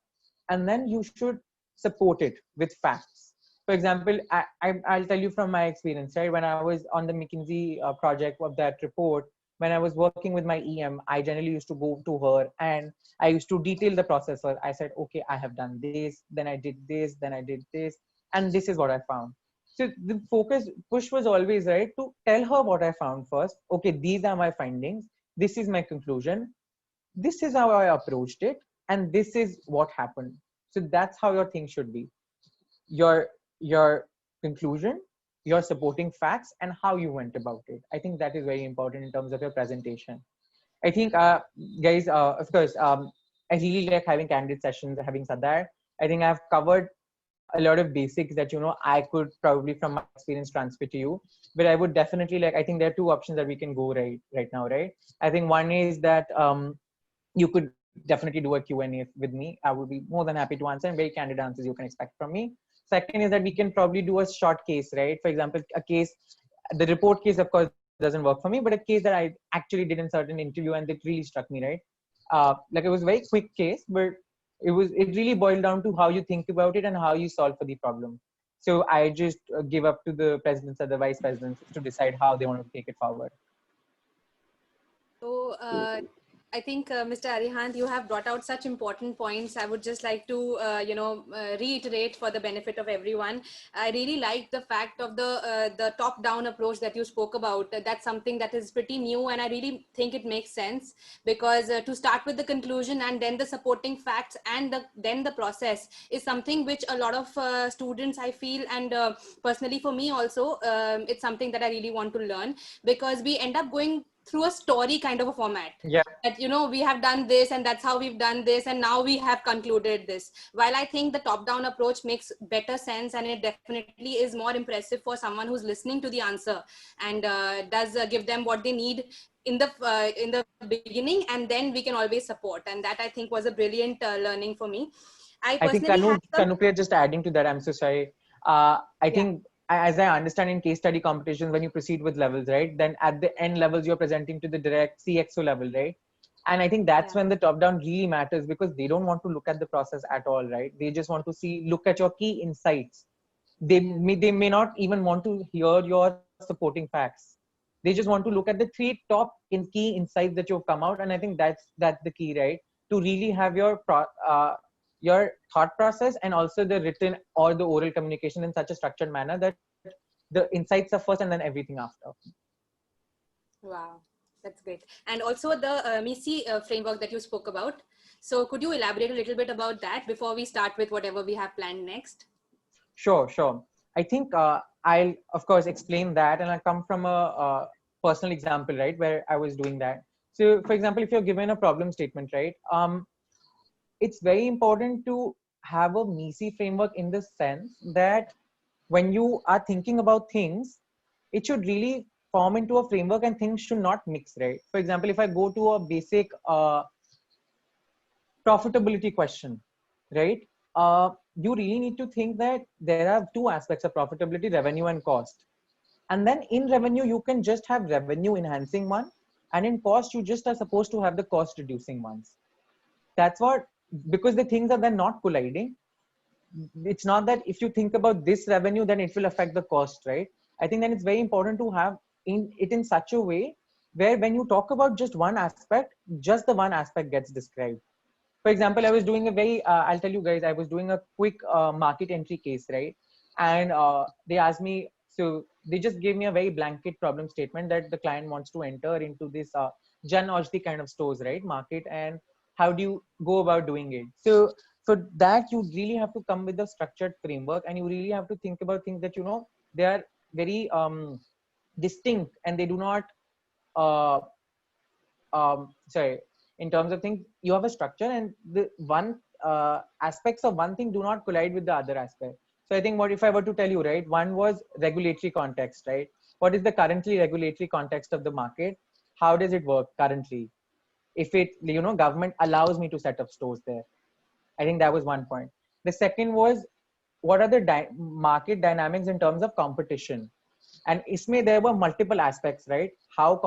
and then you should support it with facts. For example, I'll tell you from my experience, right? When I was on the McKinsey project of that report, when I was working with my EM, I generally used to go to her and I used to detail the process. I said, okay, I have done this, then I did this, then I did this, and this is what I found. So the push was always, right, to tell her what I found first. Okay, these are my findings. This is my conclusion. This is how I approached it. And this is what happened. So that's how your thing should be. Your conclusion, your supporting facts, and how you went about it. I think that is very important in terms of your presentation. I think, guys, of course, I really like having candid sessions. Having said that, I think I've covered a lot of basics that I could probably from my experience transfer to you. But I would definitely like, I think there are two options that we can go right now, right? I think one is that you could definitely do a Q&A with me. I would be more than happy to answer, and very candid answers you can expect from me. Second is that we can probably do a short case, right? For example, a case, the report case of course doesn't work for me, but a case that I actually did in certain interview and it really struck me, right? Like it was a very quick case, but it really boiled down to how you think about it and how you solve for the problem. So I just give up to the presidents or the vice presidents to decide how they want to take it forward. So I think, Mr. Arihant, you have brought out such important points. I would just like to, reiterate for the benefit of everyone. I really like the fact of the top-down approach that you spoke about. That's something that is pretty new, and I really think it makes sense, because to start with the conclusion and then the supporting facts and then the process is something which a lot of students, I feel, and personally for me also, it's something that I really want to learn, because we end up going through a story kind of a format. Yeah. That, we have done this and that's how we've done this and now we have concluded this. While I think the top-down approach makes better sense, and it definitely is more impressive for someone who's listening to the answer, and does give them what they need in the beginning, and then we can always support. And that, I think, was a brilliant learning for me. I think personally Kanupriya, just adding to that, I'm so sorry. I think, as I understand, in case study competitions, when you proceed with levels, right, then at the end levels, you're presenting to the direct CXO level, right? And I think that's when the top down really matters, because they don't want to look at the process at all, right? They just want to look at your key insights. They may not even want to hear your supporting facts. They just want to look at the three top key insights that you've come out. And I think that's the key, right? To really have your thought process and also the written or the oral communication in such a structured manner that the insights are first and then everything after. Wow, that's great. And also the McKinsey framework that you spoke about. So could you elaborate a little bit about that before we start with whatever we have planned next? Sure. I think I'll, of course, explain that. And I'll come from a personal example, right, where I was doing that. So, for example, if you're given a problem statement, right, it's very important to have a McKinsey framework in the sense that when you are thinking about things, it should really form into a framework and things should not mix, right? For example, if I go to a basic profitability question, right? You really need to think that there are two aspects of profitability: revenue and cost. And then in revenue, you can just have revenue enhancing one, and in cost, you just are supposed to have the cost reducing ones. That's what, because the things are then not colliding. It's not that if you think about this revenue, then it will affect the cost, right? I think then it's very important to have it in such a way where when you talk about just one aspect, just the one aspect gets described. For example, I was doing I'll tell you guys, I was doing a quick market entry case, right? And they asked me, so they just gave me a very blanket problem statement that the client wants to enter into this Jan Aushadhi kind of stores, right? Market, and how do you go about doing it? So for that, you really have to come with a structured framework, and you really have to think about things that, they are very distinct, and they do not, in terms of things, you have a structure, and the one aspects of one thing do not collide with the other aspect. So I think what if I were to tell you, right, one was regulatory context, right? What is the currently regulatory context of the market? How does it work currently? If it, government allows me to set up stores there. I think that was one point. The second was, what are the market dynamics in terms of competition? And isme there were multiple aspects, right? So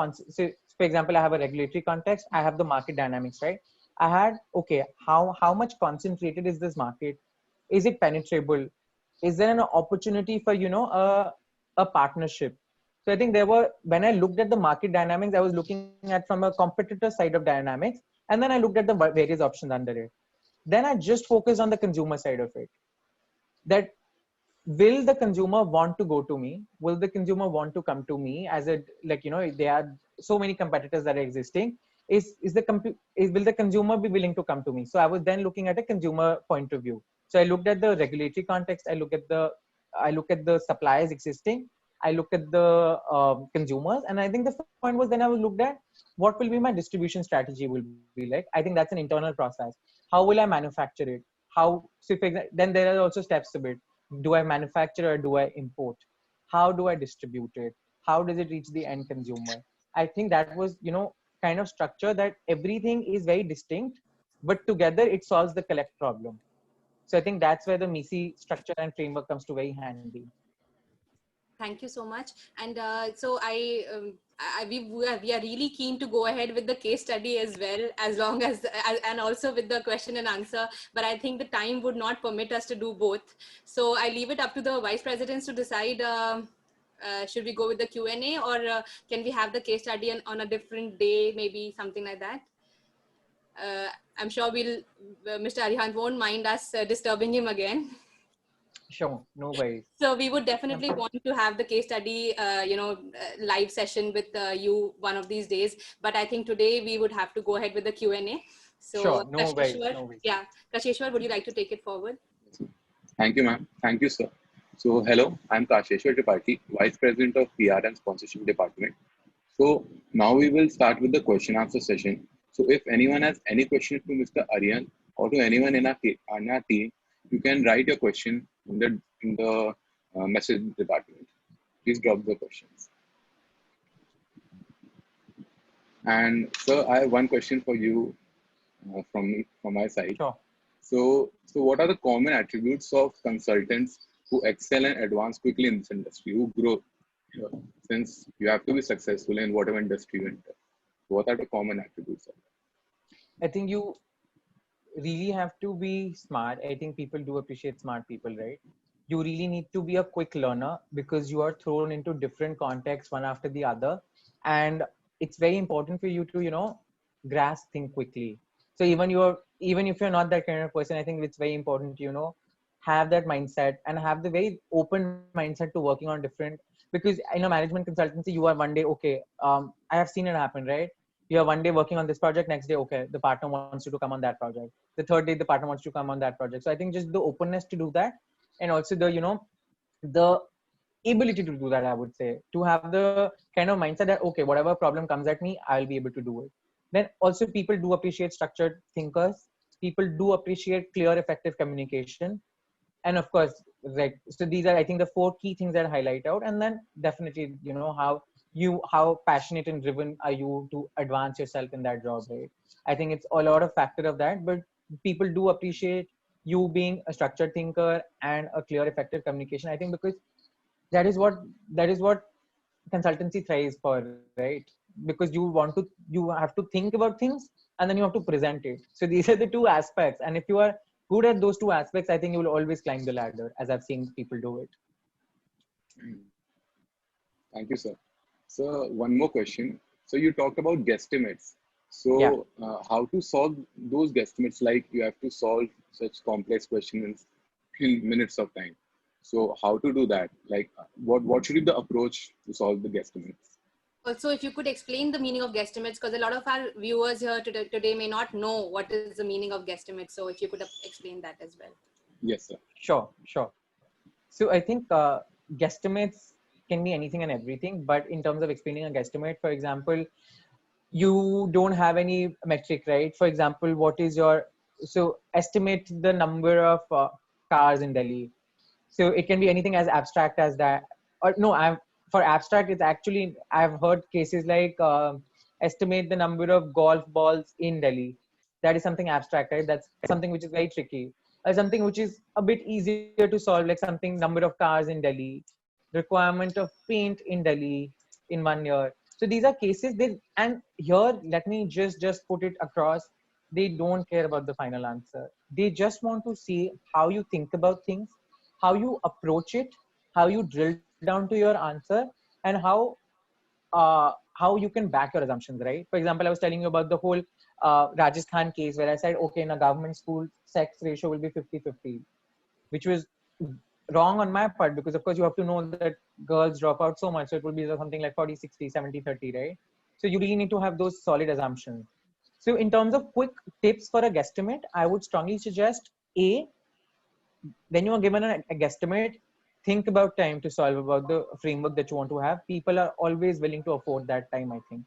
for example, I have a regulatory context, I have the market dynamics, right? I had, okay, how much concentrated is this market? Is it penetrable? Is there an opportunity for, a partnership? So I think when I looked at the market dynamics, I was looking at from a competitor side of dynamics, and then I looked at the various options under it. Then I just focused on the consumer side of it. That will the consumer want to go to me? Will the consumer want to come to me as there are so many competitors that are existing? Will the consumer be willing to come to me? So I was then looking at a consumer point of view. So I looked at the regulatory context. I look at the suppliers existing. I looked at the consumers, and I think the point was then I looked at what will be my distribution strategy will be like. I think that's an internal process. How will I manufacture it? How, so then there are also steps to it. Do I manufacture or do I import? How do I distribute it? How does it reach the end consumer? I think that was, kind of structure that everything is very distinct, but together it solves the collect problem. So I think that's where the MISI structure and framework comes to very handy. Thank you so much. And so we are really keen to go ahead with the case study as well, as long as, and also with the question and answer. But I think the time would not permit us to do both. So I leave it up to the vice presidents to decide. Should we go with the Q&A, or can we have the case study on a different day, maybe something like that? I'm sure Mr. Arihant won't mind us disturbing him again. Sure, no worries. So we would definitely want to have the case study, live session with you one of these days. But I think today we would have to go ahead with the Q&A. So sure, no worries, no worries. Yeah, Kasheshwar, would you like to take it forward? Thank you, ma'am. Thank you, sir. So hello, I'm Kasheshwar Tripathi, Vice President of PR and Sponsorship Department. So now we will start with the question answer session. So if anyone has any questions to Mr. Arihant or to anyone in our team, you can write your question in the message department. Please drop the questions. And sir, I have one question for you from my side. Sure. So what are the common attributes of consultants who excel and advance quickly in this industry, who grow? Since you have to be successful in whatever industry you enter, what are the common attributes of that? I think you really have to be smart. I think people do appreciate smart people, right? You really need to be a quick learner because you are thrown into different contexts one after the other. And it's very important for you to, grasp things quickly. So even if you're not that kind of person, I think it's very important to, have that mindset and have the very open mindset to working on different, because in a management consultancy, you are one day, okay, I have seen it happen, right? You are one day working on this project, next day, okay, the partner wants you to come on that project. The third day, the partner wants you to come on that project. So I think just the openness to do that, and also the ability to do that, I would say, to have the kind of mindset that, okay, whatever problem comes at me, I'll be able to do it. Then also people do appreciate structured thinkers. People do appreciate clear, effective communication. And of course, right. So these are, I think, the 4 key things that I highlight out. And then definitely, how passionate and driven are you to advance yourself in that job, right? I think it's a lot of factor of that, but people do appreciate you being a structured thinker and a clear, effective communication. I think because that is what consultancy thrives for, right? Because you have to think about things and then you have to present it. So these are the 2 aspects. And if you are good at those 2 aspects, I think you will always climb the ladder, as I've seen people do it. Thank you, sir. So one more question. So you talked about guesstimates. So Yeah. How to solve those guesstimates? Like you have to solve such complex questions in minutes of time. So how to do that? Like what should be the approach to solve the guesstimates? Also, if you could explain the meaning of guesstimates, because a lot of our viewers here today may not know what is the meaning of guesstimates. So if you could explain that as well. Yes, sir. Sure. So I think guesstimates can be anything and everything, but in terms of explaining a guesstimate, for example, you don't have any metric, right? For example, estimate the number of cars in Delhi. So it can be anything as abstract as that. Or no, for abstract, it's actually, I've heard cases like estimate the number of golf balls in Delhi. That is something abstract, right? That's something which is very tricky. Or something which is a bit easier to solve, like something number of cars in Delhi, requirement of paint in Delhi in 1 year. So these are cases and here, let me just put it across. They don't care about the final answer. They just want to see how you think about things, how you approach it, how you drill down to your answer, and how you can back your assumptions, right? For example, I was telling you about the whole Rajasthan case where I said, okay, in a government school, sex ratio will be 50-50, which was wrong on my part, because of course you have to know that girls drop out so much. So it will be something like 40-60, 70-30, right? So you really need to have those solid assumptions. So in terms of quick tips for a guesstimate, I would strongly suggest when you are given a guesstimate, think about time to solve about the framework that you want to have. People are always willing to afford that time, I think.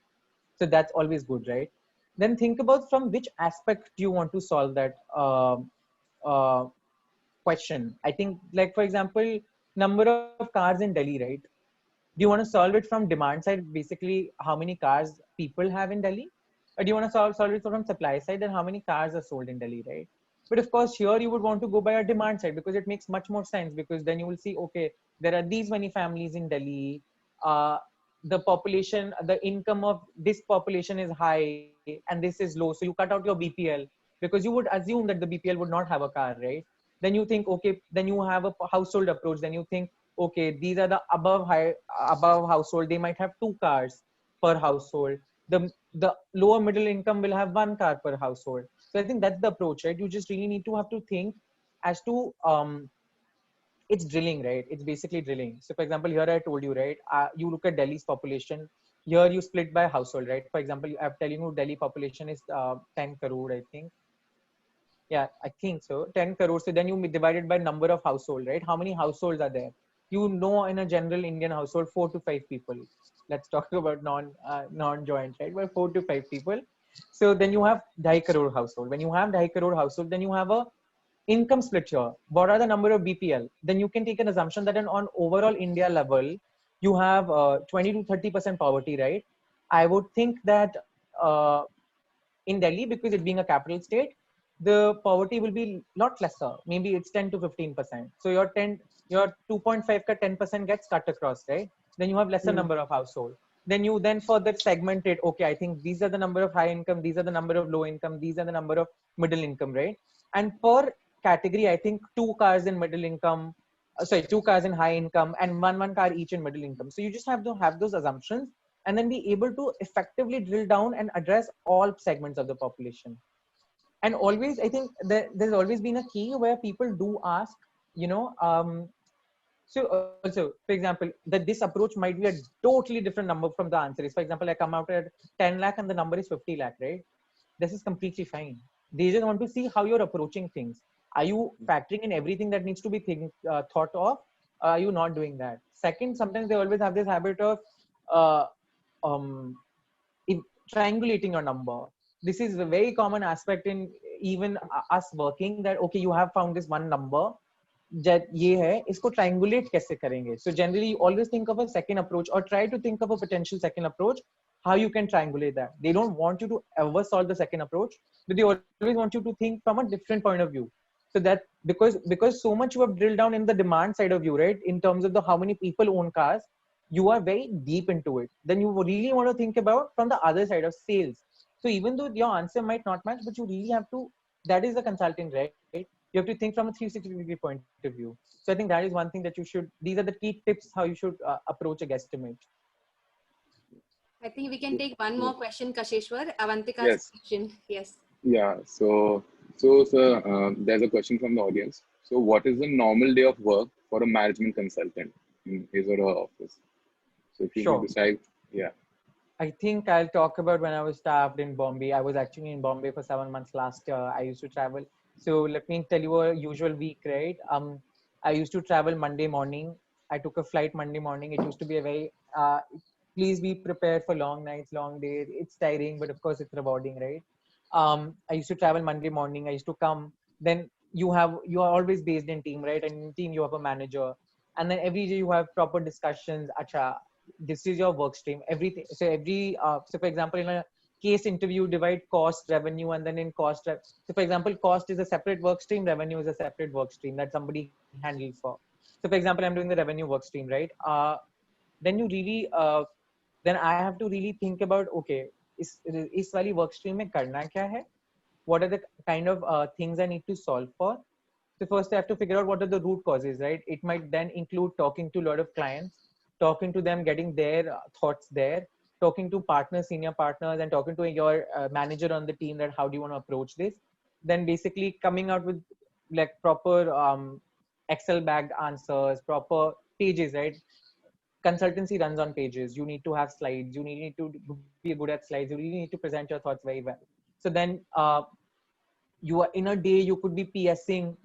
So that's always good, right? then think about from which aspect do you want to solve that uh, question. I think, like for example, number of cars in Delhi, right? Do you want to solve it from demand side, basically how many cars people have in Delhi? Or do you want to solve it from supply side, and how many cars are sold in Delhi, right? But of course, here you would want to go by a demand side because it makes much more sense, because then you will see, okay, there are these many families in Delhi. The population, the income of this population is high and this is low. So you cut out your BPL because you would assume that the BPL would not have a car, right? Then you think, okay, then you have a household approach. Then you think, okay, these are the above household, they might have 2 cars per household. The lower middle income will have 1 car per household. So I think that's the approach, right? You just really need to have to think as to it's drilling, right? It's basically drilling. So for example, here I told you, right, you look at Delhi's population. Here you split by household, right? For example, I'm telling you Delhi population is 10 crore, I think. Yeah, I think so. 10 crores. So then you divide it by number of household, right? How many households are there? You know, in a general Indian household, 4 to 5 people. Let's talk about non-joint, right? But 4 to 5 people. So then you have 2.5 crore household. When you have 2.5 crore household, then you have a income split here. What are the number of BPL? Then you can take an assumption that on overall India level, you have 20 to 30% poverty, right? I would think that in Delhi, because it being a capital state, the poverty will be lot lesser. Maybe it's 10 to 15%. So your 2.5 ka 10% gets cut across, right? Then you have lesser number of household. Then you then further segment it. Okay, I think these are the number of high income, these are the number of low income, these are the number of middle income, right? And per category, I think 2 cars in middle income, 2 cars in high income, and one car each in middle income. So you just have to have those assumptions and then be able to effectively drill down and address all segments of the population. And always, I think there's always been a key where people do ask, you know, so also, for example, that this approach might be a totally different number from the answer is. For example, I come out at 10 lakh and the number is 50 lakh, right? This is completely fine. They just want to see how you're approaching things. Are you factoring in everything that needs to be thought of? Are you not doing that? Second, sometimes they always have this habit of uh, um, triangulating your number. This is a very common aspect in even us working, that okay, you have found this one number, ये है, इसको triangulate कैसे करेंगे? So generally always think of a second approach, or try to think of a potential second approach, how you can triangulate that. They don't want you to ever solve the second approach, but they always want you to think from a different point of view. So that because so much you have drilled down in the demand side of you, right, in terms of the how many people own cars, you are very deep into it. Then you really want to think about from the other side of sales. So even though your answer might not match, but you really have to, that is the consulting, right? You have to think from a 360-degree point of view. So I think that is one thing that you should, these are the key tips how you should approach a guesstimate. I think we can take one more question, Kasheshwar. Avantika's Yes. question. Yes. Yeah. So sir, there's a question from the audience. So, what is the normal day of work for a management consultant in his or her office? So, if you Sure. could decide, yeah. I think I'll talk about when I was staffed in Bombay. I was actually in Bombay for 7 months last year. I used to travel. So let me tell you a usual week, right? I used to travel Monday morning. I took a flight Monday morning. It used to be a very, please be prepared for long nights, long days. It's tiring, but of course it's rewarding, right? I used to travel Monday morning. I used to come. Then you are always based in team, right? And in team you have a manager. And then every day you have proper discussions. Acha, this is your work stream, everything. So so for example, in a case interview, divide cost, revenue, and then in cost, so for example, cost is a separate work stream, revenue is a separate work stream that somebody handles for. So for example, I'm doing the revenue work stream, right? Then you really then I have to really think about, okay, is wali work stream mein karna kya hai? What are the kind of things I need to solve for? So first I have to figure out what are the root causes, right? It might then include talking to a lot of clients, talking to them, getting their thoughts there, talking to partners, senior partners, and talking to your manager on the team that how do you want to approach this. Then basically coming out with like proper Excel bagged answers, proper pages, right? Consultancy runs on pages. You need to have slides. You need to be good at slides. You really need to present your thoughts very well. So then you are in a day, you could be PSing,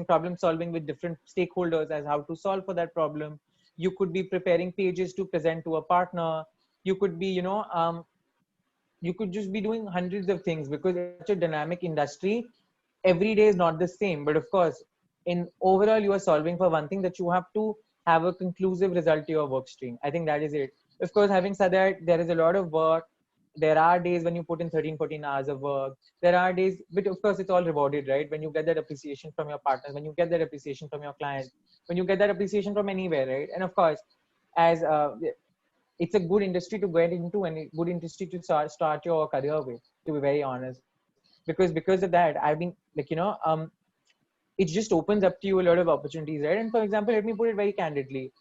problem solving with different stakeholders as how to solve for that problem. You could be preparing pages to present to a partner. You could be, you could just be doing hundreds of things, because it's such a dynamic industry. Every day is not the same, but of course, in overall, you are solving for one thing, that you have to have a conclusive result to your work stream. I think that is it. Of course, having said that, there is a lot of work. There are days when you put in 13, 14 hours of work. There are days, but of course, it's all rewarded, right? When you get that appreciation from your partners, when you get that appreciation from your clients, when you get that appreciation from anywhere, right? And of course, as it's a good industry to get into, and a good industry to start your career with, to be very honest. Because of that, I've been like, it just opens up to you a lot of opportunities, right? And for example, let me put it very candidly.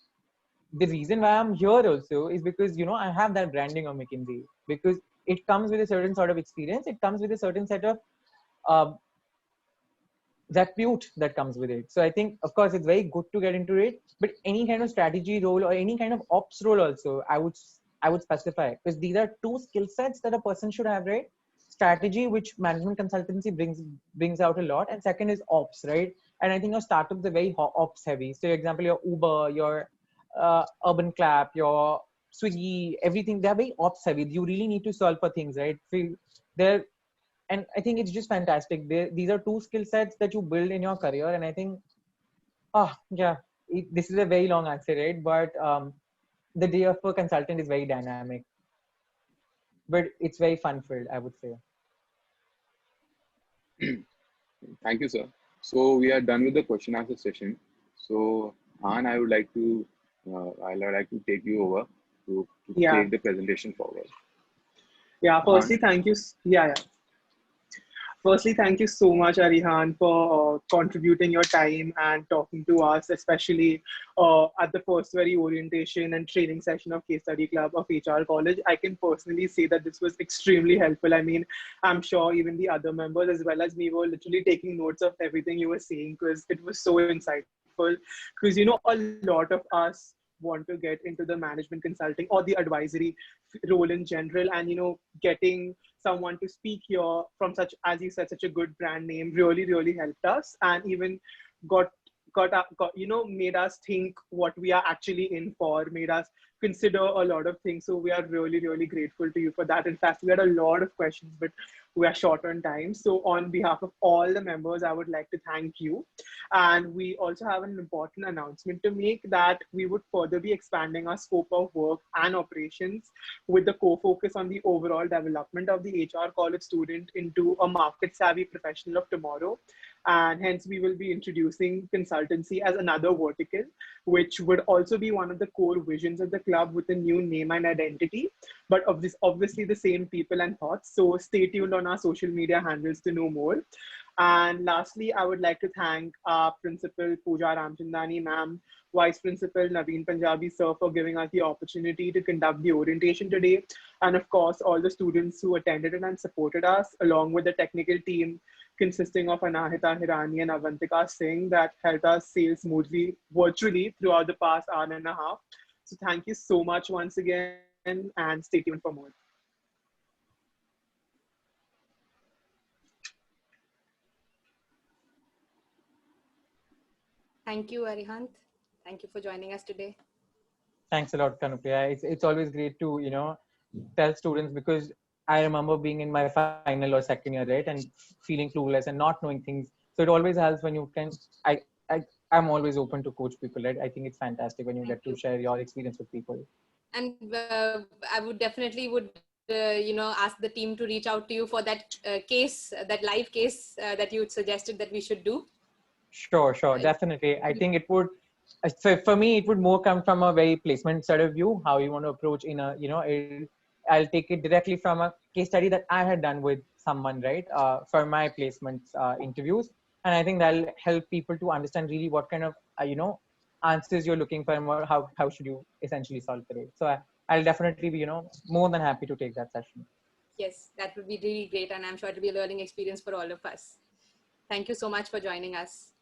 The reason why I'm here also is because, I have that branding of McKinsey, because it comes with a certain sort of experience. It comes with a certain set of um, repute that comes with it. So I think, of course, it's very good to get into it, but any kind of strategy role or any kind of ops role also, I would specify, because these are two skill sets that a person should have, right? Strategy, which management consultancy brings out a lot, and second is ops, right? And I think your startups are very ops heavy. So, for example, your Uber, your Urban Clap, your Swiggy, everything, they're very ops heavy. You really need to solve for things, right? So they're and I think it's just fantastic. These are two skill sets that you build in your career, and I think, yeah, this is a very long answer, right? But the day of a consultant is very dynamic, but it's very fun filled, I would say. Thank you, sir. So we are done with the question answer session. So Han, I would like to take you over to Yeah. take the presentation forward. Yeah. Firstly, Han? thank you. Yeah. Firstly, thank you so much, Arihant, for contributing your time and talking to us, especially at the first very orientation and training session of Case Study Club of HR College. I can personally say that this was extremely helpful. I mean, I'm sure even the other members as well as me were literally taking notes of everything you were saying, because it was so insightful. Because, a lot of us want to get into the management consulting or the advisory role in general, and getting someone to speak here from such, as you said, such a good brand name really helped us, and even got made us think what we are actually in for, made us consider a lot of things. So we are really grateful to you for that. In fact, we had a lot of questions, but we are short on time. So on behalf of all the members, I would like to thank you. And we also have an important announcement to make, that we would further be expanding our scope of work and operations, with the core focus on the overall development of the HR college student into a market savvy professional of tomorrow. And hence we will be introducing consultancy as another vertical, which would also be one of the core visions of the club, with a new name and identity, but obviously the same people and thoughts. So stay tuned on our social media handles to know more. And lastly, I would like to thank our principal Pooja Ramchandani ma'am, Vice Principal Naveen Punjabi sir, for giving us the opportunity to conduct the orientation today. And of course, all the students who attended and supported us, along with the technical team consisting of Anahita Hirani and Avantika Singh, that helped us sail smoothly virtually throughout the past hour and a half. So thank you so much once again, and stay tuned for more. Thank you, Arihant. Thank you for joining us today. Thanks a lot, Kanupya. It's always great to tell students, because I remember being in my final or second year, right, and feeling clueless and not knowing things. So it always helps when you can. I I I'm always open to coach people, right? I think it's fantastic when you get to share your experience with people. And I would definitely ask the team to reach out to you for that that live case that you suggested that we should do. Sure, definitely. I think it would. For me, it would more come from a very placement sort of view, how you want to approach in a, I'll take it directly from a case study that I had done with someone, right, for my placements interviews. And I think that'll help people to understand really what kind of, answers you're looking for, and how should you essentially solve for it. So I'll definitely be, more than happy to take that session. Yes, that would be really great. And I'm sure it'll be a learning experience for all of us. Thank you so much for joining us.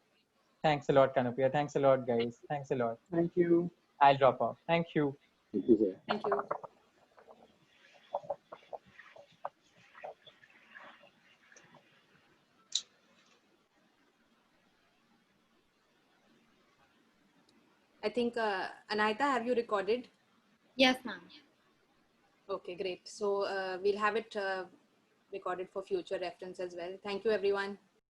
Thanks a lot, Kanupya. Thanks a lot, guys. Thanks a lot. Thank you. I'll drop off. Thank you. Thank you, sir. Thank you. I think, Anahita, have you recorded? Yes, ma'am. Okay, great. So we'll have it recorded for future reference as well. Thank you, everyone.